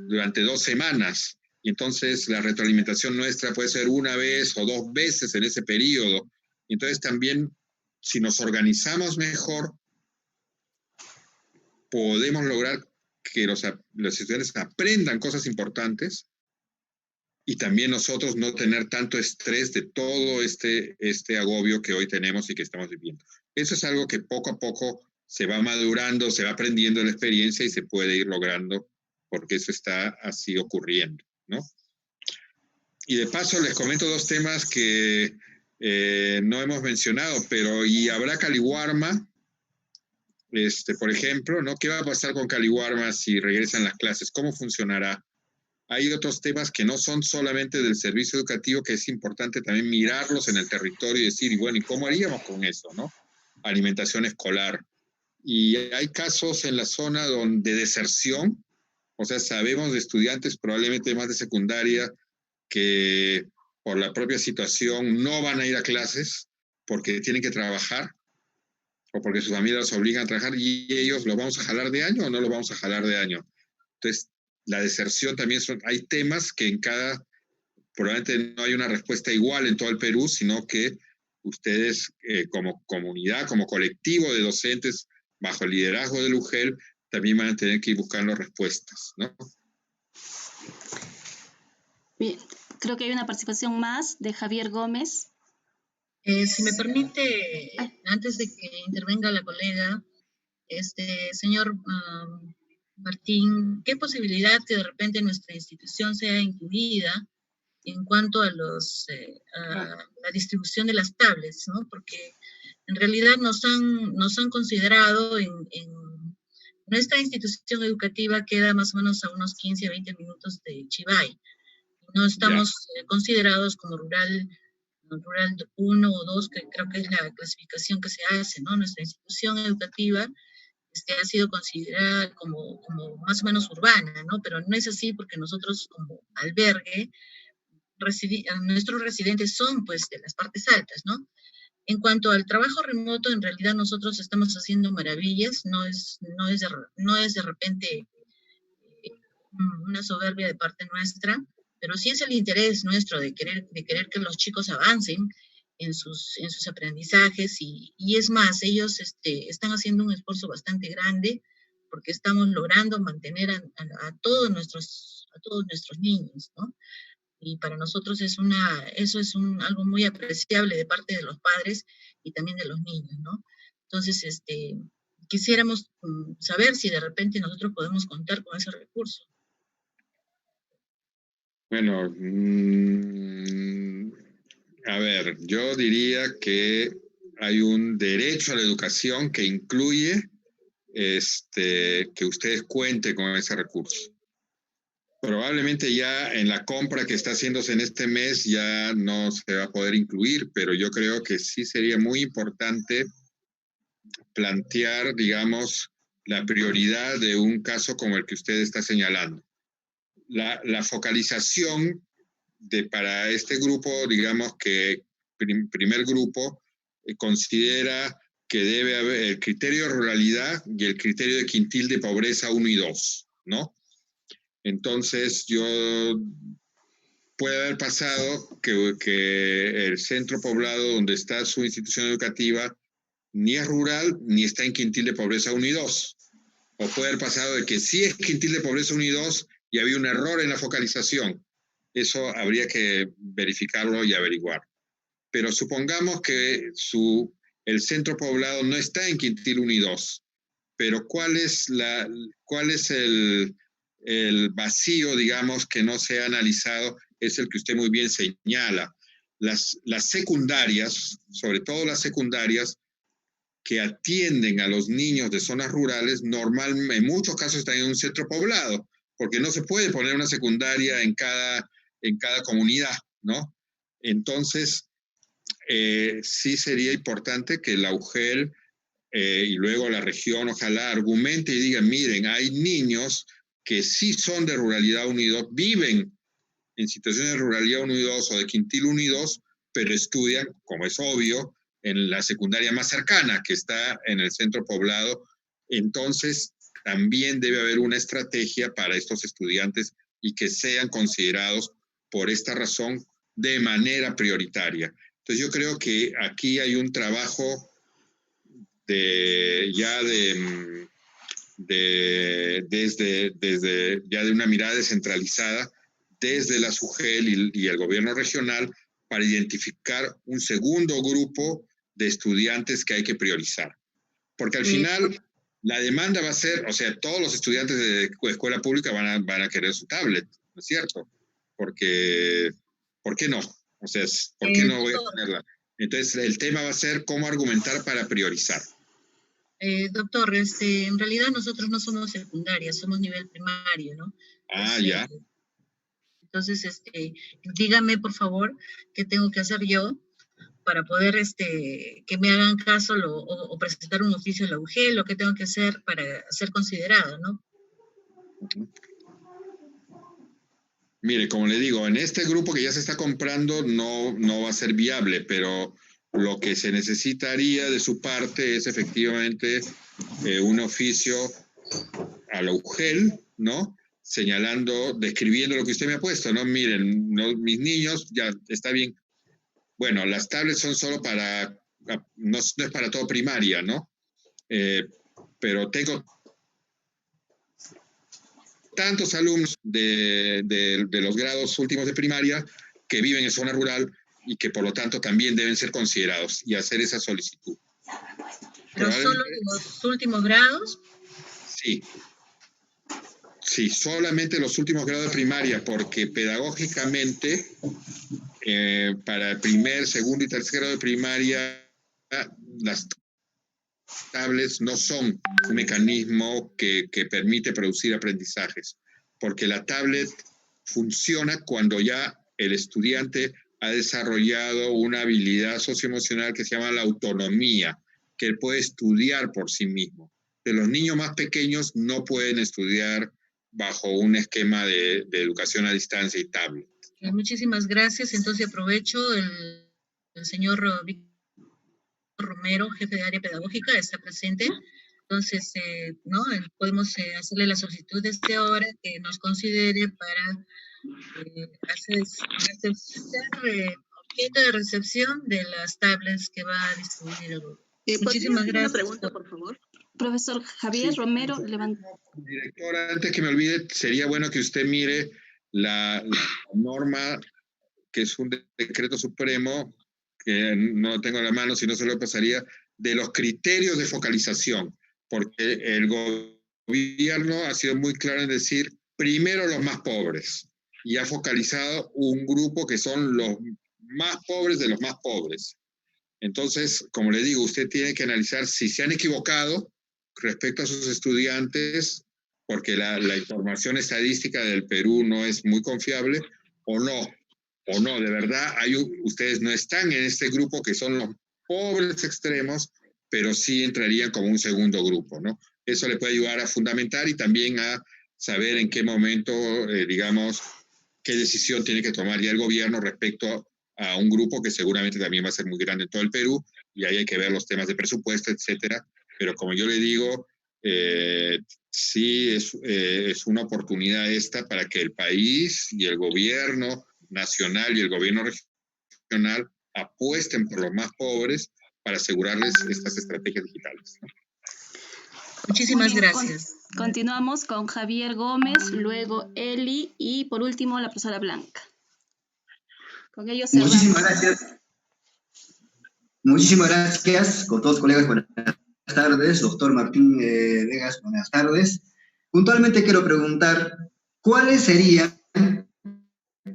Durante 2 semanas. Y entonces la retroalimentación nuestra puede ser 1 vez o 2 veces en ese periodo. Y entonces también, si nos organizamos mejor, podemos lograr que los estudiantes aprendan cosas importantes y también nosotros no tener tanto estrés de todo este agobio que hoy tenemos y que estamos viviendo. Eso es algo que poco a poco se va madurando, se va aprendiendo la experiencia y se puede ir logrando porque eso está así ocurriendo, ¿no? Y de paso les comento 2 temas que no hemos mencionado, pero y habrá Caliwarma, por ejemplo, ¿no? ¿Qué va a pasar con Caliwarma si regresan las clases? ¿Cómo funcionará? Hay otros temas que no son solamente del servicio educativo, que es importante también mirarlos en el territorio y decir, y bueno, ¿y cómo haríamos con eso, no? Alimentación escolar. Y hay casos en la zona de deserción, o sea, sabemos de estudiantes probablemente más de secundaria que por la propia situación no van a ir a clases porque tienen que trabajar o porque sus familias los obligan a trabajar y ellos los vamos a jalar de año o no los vamos a jalar de año. Entonces, la deserción también hay temas que probablemente no hay una respuesta igual en todo el Perú, sino que ustedes como comunidad, como colectivo de docentes bajo el liderazgo del UGEL, también van a tener que ir buscando respuestas, ¿no? Bien, creo que hay una participación más de Javier Gómez. Si me permite, antes de que intervenga la colega, señor Martín, ¿qué posibilidad que de repente nuestra institución sea incluida en cuanto a la distribución de las tablets, ¿no? Porque en realidad nos han considerado en nuestra institución educativa queda más o menos a unos 15 a 20 minutos de Chivay. No estamos considerados como rural 1 o 2, que creo que es la clasificación que se hace, ¿no? Nuestra institución educativa ha sido considerada como más o menos urbana, ¿no? Pero no es así porque nosotros como albergue, nuestros residentes son pues de las partes altas, ¿no? En cuanto al trabajo remoto, en realidad nosotros estamos haciendo maravillas, no es de repente una soberbia de parte nuestra, pero sí es el interés nuestro de querer que los chicos avancen en sus aprendizajes y es más, ellos están haciendo un esfuerzo bastante grande porque estamos logrando mantener a todos nuestros niños, ¿no? Y para nosotros eso es algo muy apreciable de parte de los padres y también de los niños, ¿no? Entonces, quisiéramos saber si de repente nosotros podemos contar con ese recurso. Bueno, a ver, yo diría que hay un derecho a la educación que incluye que ustedes cuenten con ese recurso. Probablemente ya en la compra que está haciéndose en este mes ya no se va a poder incluir, pero yo creo que sí sería muy importante plantear, digamos, la prioridad de un caso como el que usted está señalando. La focalización para este grupo, digamos que primer grupo, considera que debe haber el criterio de ruralidad y el criterio de quintil de pobreza 1 y 2, ¿no? Entonces, puede haber pasado que el centro poblado donde está su institución educativa ni es rural ni está en quintil de pobreza 1 y 2. O puede haber pasado de que sí es quintil de pobreza 1 y 2 y había un error en la focalización. Eso habría que verificarlo y averiguar. Pero supongamos que el centro poblado no está en quintil 1 y 2, pero ¿cuál es el vacío, digamos, que no se ha analizado? Es el que usted muy bien señala. Las secundarias, sobre todo las secundarias, que atienden a los niños de zonas rurales, normalmente, en muchos casos están en un centro poblado, porque no se puede poner una secundaria en cada comunidad, ¿no? Entonces, sí sería importante que la UGEL y luego la región, ojalá, argumente y diga, miren, hay niños que sí son de ruralidad 1 y 2, viven en situaciones de ruralidad 1 y 2 o de quintil 1 y 2, pero estudian, como es obvio, en la secundaria más cercana, que está en el centro poblado. Entonces, también debe haber una estrategia para estos estudiantes y que sean considerados por esta razón de manera prioritaria. Entonces, yo creo que aquí hay un trabajo desde una mirada descentralizada, desde la SUGEL y el gobierno regional, para identificar un segundo grupo de estudiantes que hay que priorizar. Porque al final la demanda va a ser, o sea, todos los estudiantes de escuela pública van a querer su tablet, ¿no es cierto? Porque, ¿por qué no? O sea, ¿por qué no voy a tenerla? Entonces, el tema va a ser cómo argumentar para priorizar. Doctor, en realidad nosotros no somos secundaria, somos nivel primario, ¿no? Ah, ya. Entonces, dígame, por favor, qué tengo que hacer yo para poder que me hagan caso o presentar un oficio a la UGEL, lo que tengo que hacer para ser considerado, ¿no? Mire, como le digo, en este grupo que ya se está comprando no va a ser viable, pero lo que se necesitaría de su parte es efectivamente un oficio a la UGEL, ¿no? Señalando, describiendo lo que usted me ha puesto, ¿no? Miren, mis niños, ya está bien. Bueno, las tablets son solo no es para todo primaria, ¿no? Pero tengo tantos alumnos de los grados últimos de primaria que viven en zona rural y que por lo tanto también deben ser considerados y hacer esa solicitud. ¿Pero solo en los últimos grados? Sí. Sí, solamente los últimos grados de primaria, porque pedagógicamente para el primer, segundo y tercer grado de primaria las tablets no son un mecanismo que permite producir aprendizajes, porque la tablet funciona cuando ya el estudiante ha desarrollado una habilidad socioemocional que se llama la autonomía, que él puede estudiar por sí mismo. De los niños más pequeños no pueden estudiar bajo un esquema de educación a distancia y tablet. Muchísimas gracias. Entonces aprovecho el señor Víctor Romero, jefe de área pedagógica, está presente. Entonces, ¿no? Podemos hacerle la solicitud desde ahora que nos considere para hacer objeto de recepción de las tablets que va a distribuir el grupo. Muchísimas gracias. Una pregunta, por favor. Profesor Javier Romero, levanta. Directora, antes que me olvide, sería bueno que usted mire la norma, que es un decreto supremo, que no tengo en la mano, si no se lo pasaría, de los criterios de focalización, porque el gobierno ha sido muy claro en decir, primero los más pobres, y ha focalizado un grupo que son los más pobres de los más pobres. Entonces, como le digo, usted tiene que analizar si se han equivocado respecto a sus estudiantes porque la información estadística del Perú no es muy confiable, o no, de verdad, ustedes no están en este grupo que son los pobres extremos, pero sí entrarían como un segundo grupo, ¿no? Eso le puede ayudar a fundamentar y también a saber en qué momento, digamos, qué decisión tiene que tomar ya el gobierno respecto a un grupo que seguramente también va a ser muy grande en todo el Perú, y ahí hay que ver los temas de presupuesto, etcétera. Pero como yo le digo, sí es una oportunidad esta para que el país y el gobierno nacional y el gobierno regional apuesten por los más pobres para asegurarles estas estrategias digitales, ¿no? Muchísimas gracias. Continuamos con Javier Gómez, luego Eli y por último la profesora Blanca. Con ellos cerramos. Muchísimas gracias. Muchísimas gracias con todos colegas. Buenas tardes. Doctor Martín Vegas, buenas tardes. Puntualmente quiero preguntar, ¿cuáles serían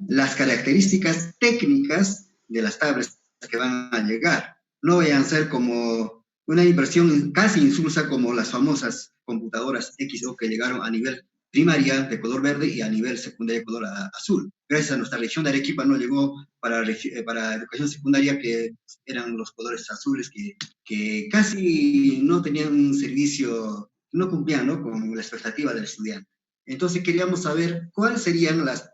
las características técnicas de las tablets que van a llegar? No vayan a ser como una inversión casi insulsa como las famosas computadoras XO que llegaron a nivel primaria de color verde y a nivel secundaria de color azul. Gracias a nuestra región de Arequipa no llegó para educación secundaria, que eran los colores azules que casi no tenían un servicio, no cumplían, ¿no?, con la expectativa del estudiante. Entonces queríamos saber cuáles serían las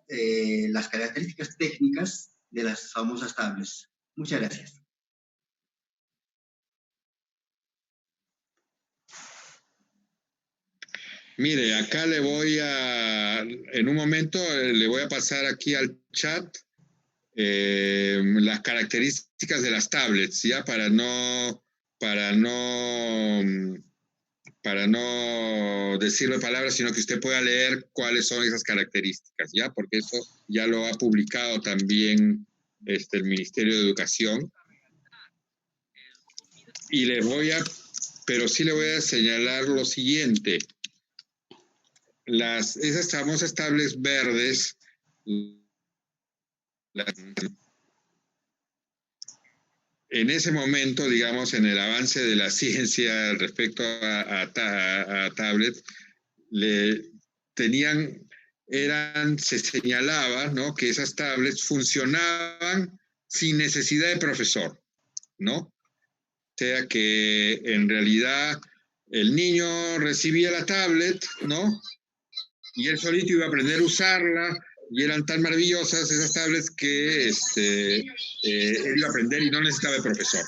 características técnicas de las famosas tablets. Muchas gracias. Mire, acá en un momento le voy a pasar aquí al chat las características de las tablets, ¿ya? Para no decirle palabras, sino que usted pueda leer cuáles son esas características, ¿ya? Porque eso ya lo ha publicado también el Ministerio de Educación. Y pero sí le voy a señalar lo siguiente. Esas famosas tablets verdes, en ese momento, digamos, en el avance de la ciencia respecto a tablets, se señalaba, ¿no?, que esas tablets funcionaban sin necesidad de profesor, ¿no? O sea que en realidad el niño recibía la tablet, ¿no?, y él solito iba a aprender a usarla, y eran tan maravillosas esas tablets que él iba a aprender y no necesitaba de profesor.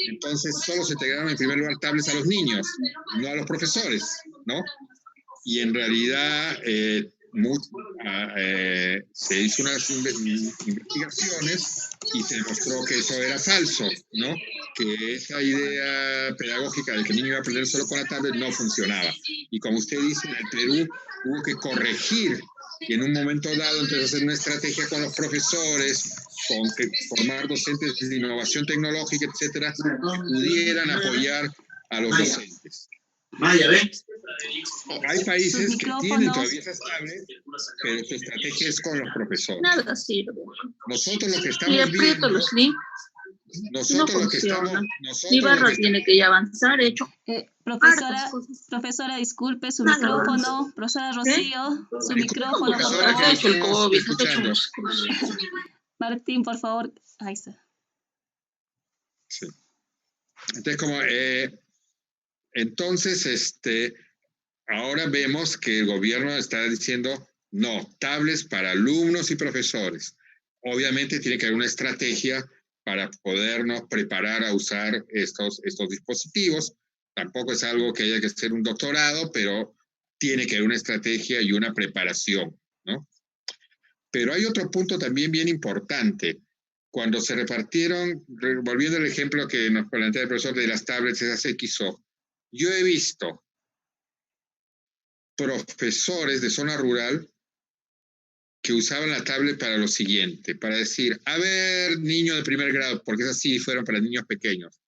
Entonces solo se integraron en primer lugar tablets a los niños, no a los profesores, ¿no? Y en realidad se hizo unas investigaciones y se demostró que eso era falso, ¿no? Que esa idea pedagógica de que el niño iba a aprender solo con la tablet no funcionaba. Y como usted dice, en el Perú hubo que corregir, y en un momento dado entonces hacer una estrategia con los profesores, formar docentes de innovación tecnológica, etcétera, que pudieran apoyar a los docentes. Hay países que tienen todavía esas tablets, pero su estrategia es con los profesores. Nada sirve. Nosotros lo que estamos Y aprieto viendo, los links. No funciona. Mi barra tiene que ya avanzar, hecho. Profesora, disculpe, su micrófono. Profesora Rocío, su micrófono, por favor. Martín, por favor. Ahí está. Sí. Entonces, ahora vemos que el gobierno está diciendo, no, tablets para alumnos y profesores. Obviamente tiene que haber una estrategia para podernos preparar a usar estos dispositivos. Tampoco es algo que haya que hacer un doctorado, pero tiene que haber una estrategia y una preparación, ¿no? Pero hay otro punto también bien importante. Cuando se repartieron, volviendo al ejemplo que nos plantea el profesor de las tablets, esas XO, yo he visto profesores de zona rural que usaban la tablet para lo siguiente, para decir, a ver, niño de primer grado, porque esas sí fueron para niños pequeños,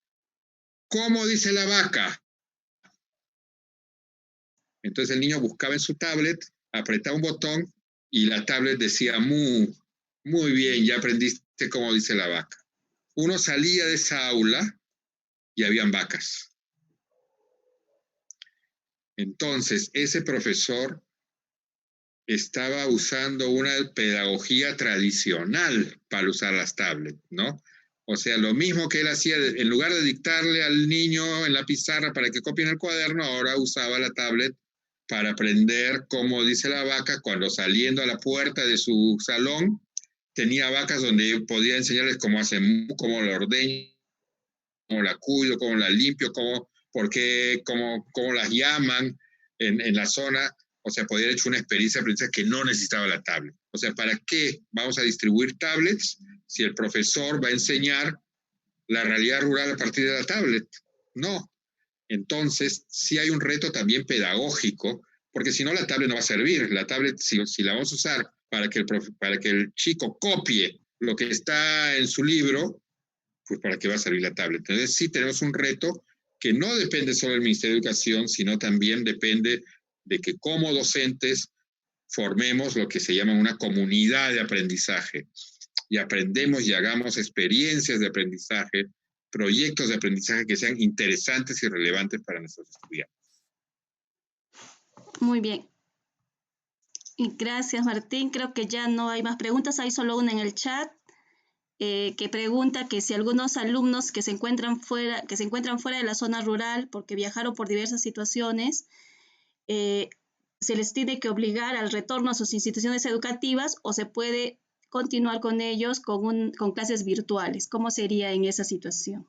¿cómo dice la vaca? Entonces el niño buscaba en su tablet, apretaba un botón y la tablet decía, muy bien, ya aprendiste cómo dice la vaca. Uno salía de esa aula y habían vacas. Entonces, ese profesor estaba usando una pedagogía tradicional para usar las tablets, ¿no? O sea, lo mismo que él hacía, en lugar de dictarle al niño en la pizarra para que copie en el cuaderno, ahora usaba la tablet para aprender cómo dice la vaca, cuando saliendo a la puerta de su salón, tenía vacas donde podía enseñarles cómo hacen, cómo la ordeño, cómo la cuido, cómo la limpio, por qué, cómo las llaman en la zona. O sea, podía haber hecho una experiencia de aprendizaje que no necesitaba la tablet. O sea, ¿para qué vamos a distribuir tablets si el profesor va a enseñar la realidad rural a partir de la tablet? No. Entonces, sí hay un reto también pedagógico, porque si no la tablet no va a servir. La tablet, si la vamos a usar para que el chico copie lo que está en su libro, pues ¿para qué va a servir la tablet? Entonces, sí tenemos un reto que no depende solo del Ministerio de Educación, sino también depende de que como docentes formemos lo que se llama una comunidad de aprendizaje y aprendemos y hagamos experiencias de aprendizaje, proyectos de aprendizaje que sean interesantes y relevantes para nuestros estudiantes. Muy bien. Y gracias, Martín. Creo que ya no hay más preguntas. Hay solo una en el chat que pregunta que si algunos alumnos que se encuentran fuera de la zona rural porque viajaron por diversas situaciones, se les tiene que obligar al retorno a sus instituciones educativas o se puede continuar con ellos con clases virtuales. ¿Cómo sería en esa situación?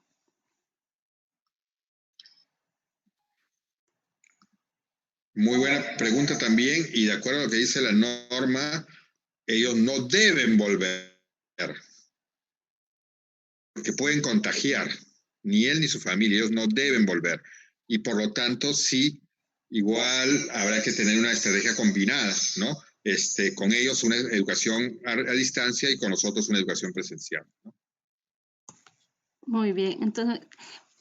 Muy buena pregunta también, y de acuerdo a lo que dice la norma, ellos no deben volver, porque pueden contagiar, ni él ni su familia, ellos no deben volver. Y por lo tanto, sí, igual habrá que tener una estrategia combinada, ¿no? Con ellos una educación a distancia y con nosotros una educación presencial, ¿no? Muy bien, entonces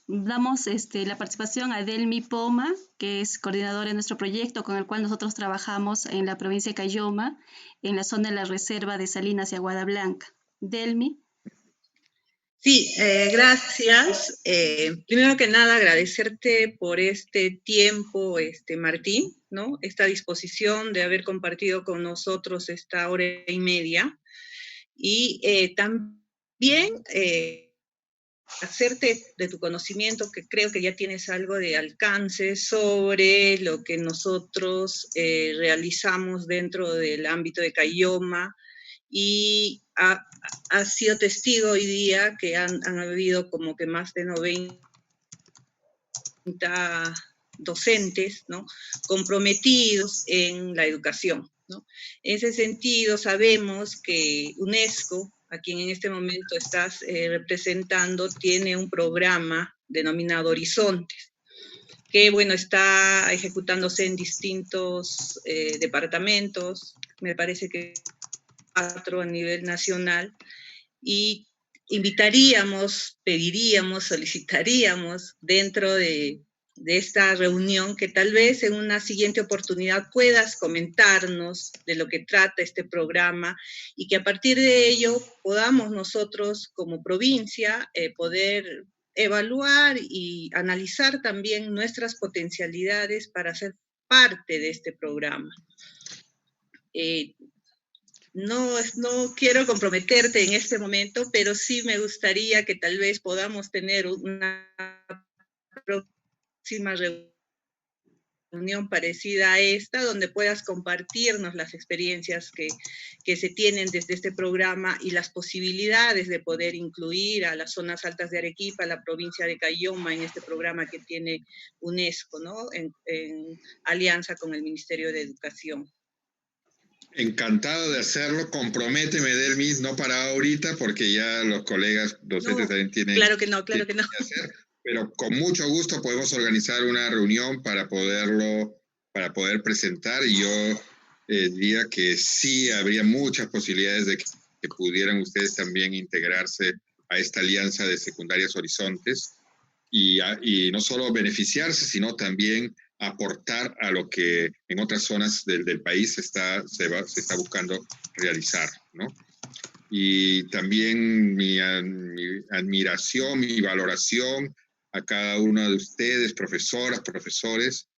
damos la participación a Delmi Poma, que es coordinadora de nuestro proyecto con el cual nosotros trabajamos en la provincia de Caylloma, en la zona de la reserva de Salinas y Aguada Blanca. Delmi. Sí, gracias. Primero que nada, agradecerte por este tiempo, Martín, ¿no? Esta disposición de haber compartido con nosotros esta hora y media. Y también hacerte de tu conocimiento, que creo que ya tienes algo de alcance sobre lo que nosotros realizamos dentro del ámbito de Caylloma, y ha sido testigo hoy día que han habido como que más de 90 docentes, ¿no?, comprometidos en la educación, ¿no? En ese sentido, sabemos que UNESCO, a quien en este momento estás representando, tiene un programa denominado Horizontes, que, bueno, está ejecutándose en distintos departamentos, me parece que 4 a nivel nacional, y invitaríamos, pediríamos, solicitaríamos dentro de esta reunión que tal vez en una siguiente oportunidad puedas comentarnos de lo que trata este programa y que a partir de ello podamos nosotros como provincia poder evaluar y analizar también nuestras potencialidades para ser parte de este programa. No quiero comprometerte en este momento, pero sí me gustaría que tal vez podamos tener una próxima reunión parecida a esta, donde puedas compartirnos las experiencias que se tienen desde este programa y las posibilidades de poder incluir a las zonas altas de Arequipa, a la provincia de Caylloma, en este programa que tiene UNESCO, ¿no?, en alianza con el Ministerio de Educación. Encantado de hacerlo. Comprométeme, Delmi, no para ahorita, porque ya los colegas docentes también tienen... Claro que no, claro que no. Que hacer, pero con mucho gusto podemos organizar una reunión para poder presentar, y yo diría que sí habría muchas posibilidades de que pudieran ustedes también integrarse a esta alianza de secundarias Horizontes y no solo beneficiarse, sino también aportar a lo que en otras zonas del país se está buscando realizar, ¿no? Y también mi admiración, mi valoración a cada uno de ustedes, profesoras, profesores,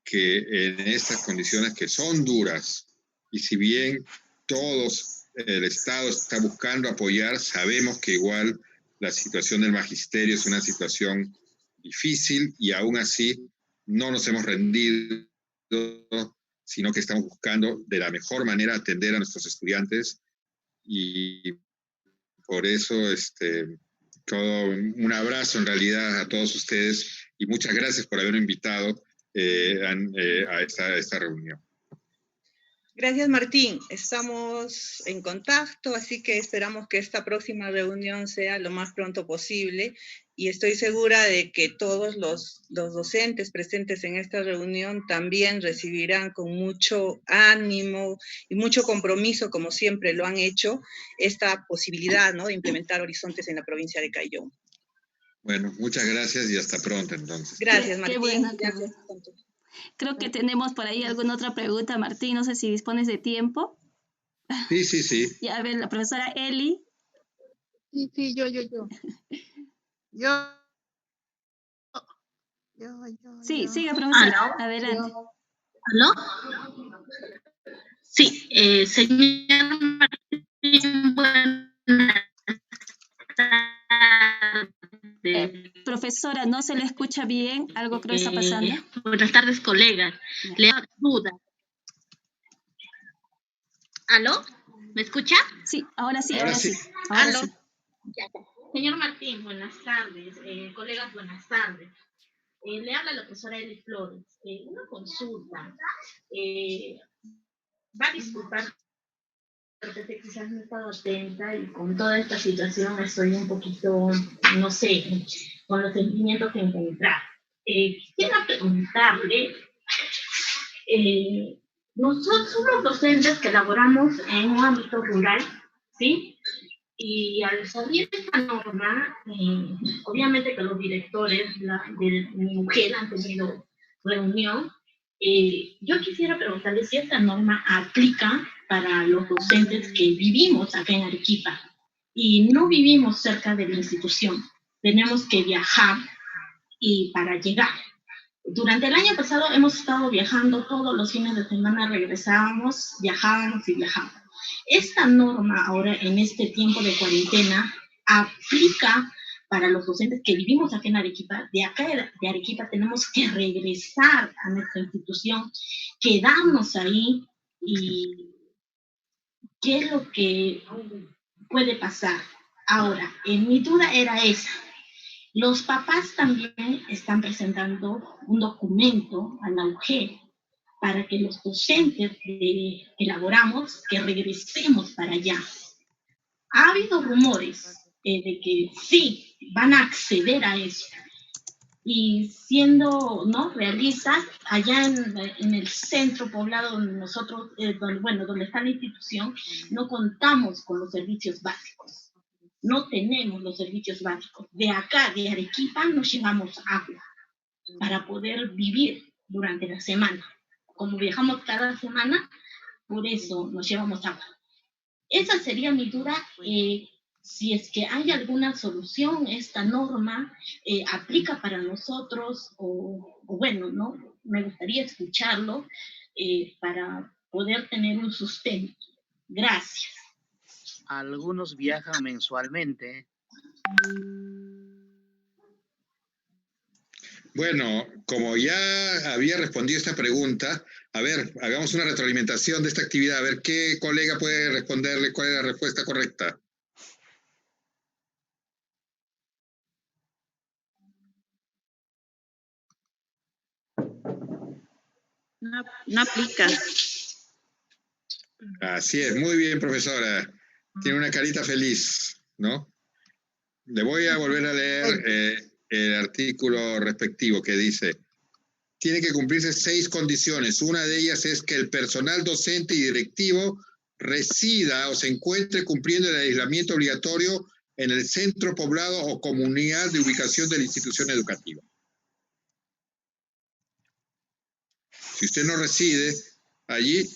que en estas condiciones que son duras, y si bien todos, el Estado está buscando apoyar, sabemos que igual la situación del magisterio es una situación difícil y aún así no nos hemos rendido, sino que estamos buscando de la mejor manera atender a nuestros estudiantes y por eso todo un abrazo en realidad a todos ustedes y muchas gracias por haberme invitado a esta reunión. Gracias, Martín. Estamos en contacto, así que esperamos que esta próxima reunión sea lo más pronto posible y estoy segura de que todos los docentes presentes en esta reunión también recibirán con mucho ánimo y mucho compromiso, como siempre lo han hecho, esta posibilidad, ¿no?, de implementar horizontes en la provincia de Cayón. Bueno, muchas gracias y hasta pronto entonces. Gracias, Martín. Qué bueno, qué Gracias. bueno. Creo que tenemos por ahí alguna otra pregunta, Martín. No sé si dispones de tiempo. Sí, sí, sí. Y a ver, la profesora Eli. Sí, yo. Sí, sigue, profesora. ¿Aló? Adelante. ¿Aló? Sí, señor Martín, buenas tardes. Profesora, no se le escucha bien. Algo creo que está pasando. Buenas tardes, colegas. Le hago duda. ¿Aló? ¿Me escucha? Sí, ahora sí, Ahora ahora sí. sí. Ahora ¿Aló? sí. Ya. Señor Martín, buenas tardes. Colegas, buenas tardes. Le habla la profesora Eli Flores. Una consulta. Va a disculpar porque quizás no he estado atenta y con toda esta situación estoy un poquito, no sé, con los sentimientos encontrados. Quisiera preguntarle, nosotros somos docentes que laboramos en un ámbito rural, ¿sí? Y al salir esta norma, obviamente que los directores de mi mujer han tenido reunión. Yo quisiera preguntarle si esta norma aplica para los docentes que vivimos acá en Arequipa y no vivimos cerca de la institución. Tenemos que viajar y para llegar. Durante el año pasado hemos estado viajando todos los fines de semana, regresábamos, viajábamos y viajábamos. Esta norma ahora en este tiempo de cuarentena aplica para los docentes que vivimos aquí en Arequipa. De acá de Arequipa tenemos que regresar a nuestra institución, quedarnos ahí y qué es lo que puede pasar. Ahora, mi duda era esa. Los papás también están presentando un documento a la UGE para que los docentes que elaboramos, que regresemos para allá. Ha habido rumores de que sí, van a acceder a eso. Y siendo realistas, allá en el centro poblado donde nosotros, donde está la institución, no contamos con los servicios básicos. No tenemos los servicios básicos. De acá, de Arequipa, nos llevamos agua para poder vivir durante la semana. Como viajamos cada semana, por eso nos llevamos agua. Esa sería mi duda, si es que hay alguna solución, esta norma aplica para nosotros, o bueno, ¿no? Me gustaría escucharlo para poder tener un sustento. Gracias. Algunos viajan mensualmente. Bueno, como ya había respondido esta pregunta, a ver, hagamos una retroalimentación de esta actividad, a ver qué colega puede responderle cuál es la respuesta correcta. No aplica. Así es, muy bien, profesora. Tiene una carita feliz, ¿no? Le voy a volver a leer el artículo respectivo que dice: tiene que cumplirse 6 condiciones. Una de ellas es que el personal docente y directivo resida o se encuentre cumpliendo el aislamiento obligatorio en el centro poblado o comunidad de ubicación de la institución educativa. Si usted no reside allí,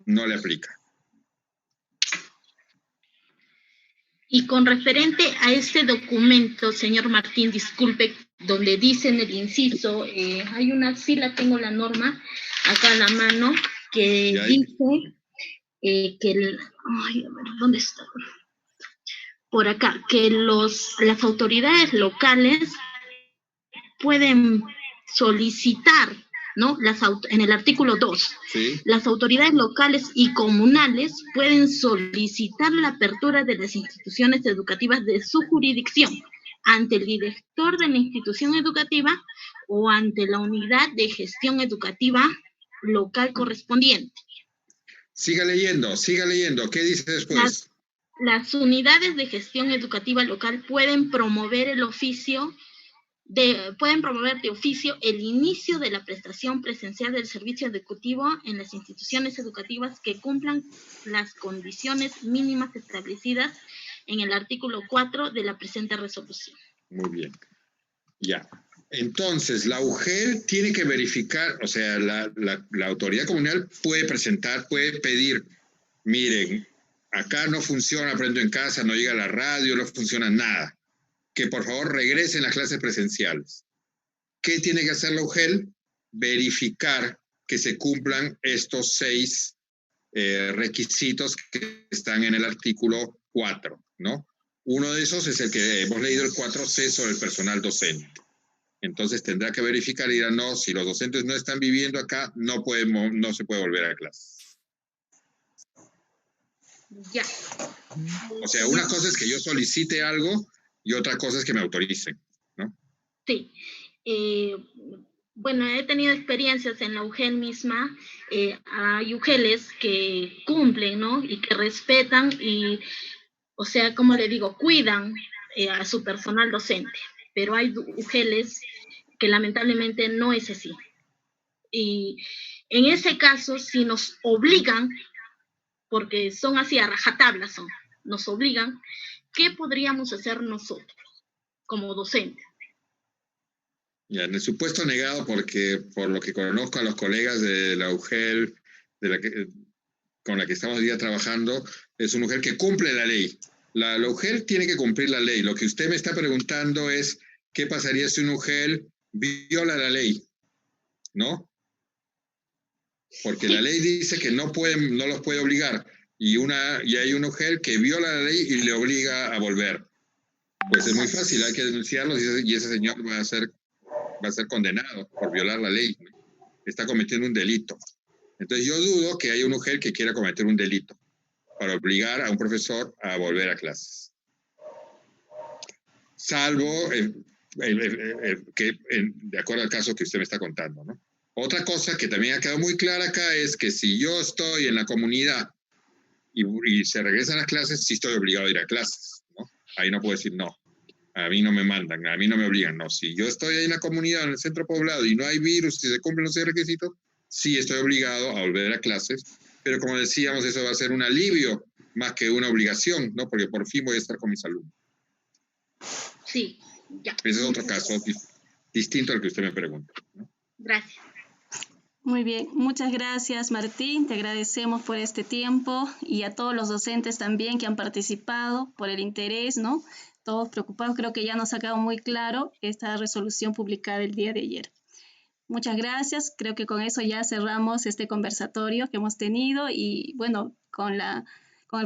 no le aplica. Y con referente a este documento, señor Martín, disculpe, donde dice en el inciso, hay una, sí la tengo la norma acá a la mano, que dice que ay, a ver, ¿dónde está? Por acá, que las autoridades locales pueden solicitar, ¿no? En el artículo 2, ¿sí? Las autoridades locales y comunales pueden solicitar la apertura de las instituciones educativas de su jurisdicción ante el director de la institución educativa o ante la unidad de gestión educativa local correspondiente. Siga leyendo. ¿Qué dice después? Las unidades de gestión educativa local pueden promover de oficio el inicio de la prestación presencial del servicio educativo en las instituciones educativas que cumplan las condiciones mínimas establecidas en el artículo 4 de la presente resolución. Muy bien. Ya. Entonces, la UGEL tiene que verificar, o sea, la autoridad comunal puede presentar, puede pedir, miren, acá no funciona Aprendo en Casa, no llega la radio, no funciona nada. Que por favor regresen las clases presenciales. ¿Qué tiene que hacer la UGEL? Verificar que se cumplan estos 6 requisitos que están en el artículo 4, ¿no? Uno de esos es el que hemos leído, el 4C, sobre el personal docente. Entonces tendrá que verificar y dirá, no, si los docentes no están viviendo acá, no se puede volver a clase. Ya. O sea, una cosa es que yo solicite algo y otra cosa es que me autoricen, ¿no? Sí. Bueno, he tenido experiencias en la UGEL misma. Hay UGELes que cumplen, ¿no? Y que respetan y, o sea, como le digo, cuidan a su personal docente. Pero hay UGELes que lamentablemente no es así. Y en ese caso, si nos obligan, porque son así a rajatabla, nos obligan, ¿qué podríamos hacer nosotros como docentes? Ya, en el supuesto negado, porque por lo que conozco a los colegas de la UGEL, con la que estamos hoy día trabajando, es una UGEL que cumple la ley. La UGEL tiene que cumplir la ley. Lo que usted me está preguntando es, ¿qué pasaría si una UGEL viola la ley? ¿No? Porque la ley dice que no los puede obligar. Y hay una UGEL que viola la ley y le obliga a volver. Pues es muy fácil, hay que denunciarlos y ese señor va a ser condenado por violar la ley. Está cometiendo un delito. Entonces yo dudo que haya una UGEL que quiera cometer un delito para obligar a un profesor a volver a clases. Salvo de acuerdo al caso que usted me está contando, ¿no? Otra cosa que también ha quedado muy clara acá es que si yo estoy en la comunidad y se regresan las clases, sí estoy obligado a ir a clases, ¿no? Ahí no puedo decir no. A mí no me mandan, a mí no me obligan, no. Si yo estoy ahí en la comunidad, en el centro poblado, y no hay virus, y se cumplen los requisitos, sí estoy obligado a volver a clases, pero como decíamos, eso va a ser un alivio más que una obligación, ¿no? Porque por fin voy a estar con mis alumnos. Sí, ya. Ese es otro caso distinto al que usted me pregunta, ¿no? Gracias. Muy bien, muchas gracias Martín, te agradecemos por este tiempo y a todos los docentes también que han participado por el interés, ¿no? Todos preocupados, creo que ya nos ha quedado muy claro esta resolución publicada el día de ayer. Muchas gracias, creo que con eso ya cerramos este conversatorio que hemos tenido y bueno, con el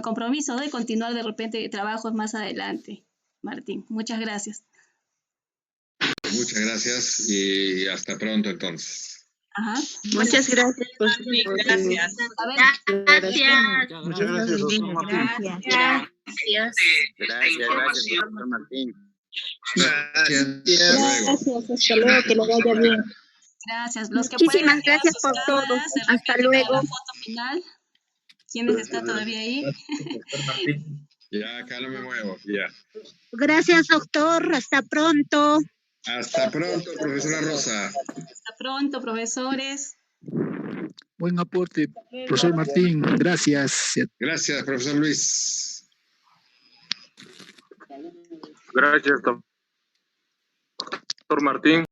compromiso de continuar de repente trabajos más adelante. Martín, muchas gracias. Muchas gracias y hasta pronto entonces. Ajá. Muchas gracias. Gracias. Gracias. Muchas gracias, doctor Martín. Gracias. Gracias, doctor Martín. Gracias. Hasta luego, que lo vaya bien. Gracias. Los que Muchísimas pueden retirar gracias sus por todo. cámaras, de Hasta repente luego. para la foto final. ¿Quiénes están todavía ahí? Doctor Martín. Ya, acá no me muevo, ya. Gracias, doctor. Hasta pronto. Hasta pronto, profesora Rosa. Hasta pronto, profesores. Buen aporte, profesor Martín. Gracias. Gracias, profesor Luis. Gracias, doctor Martín.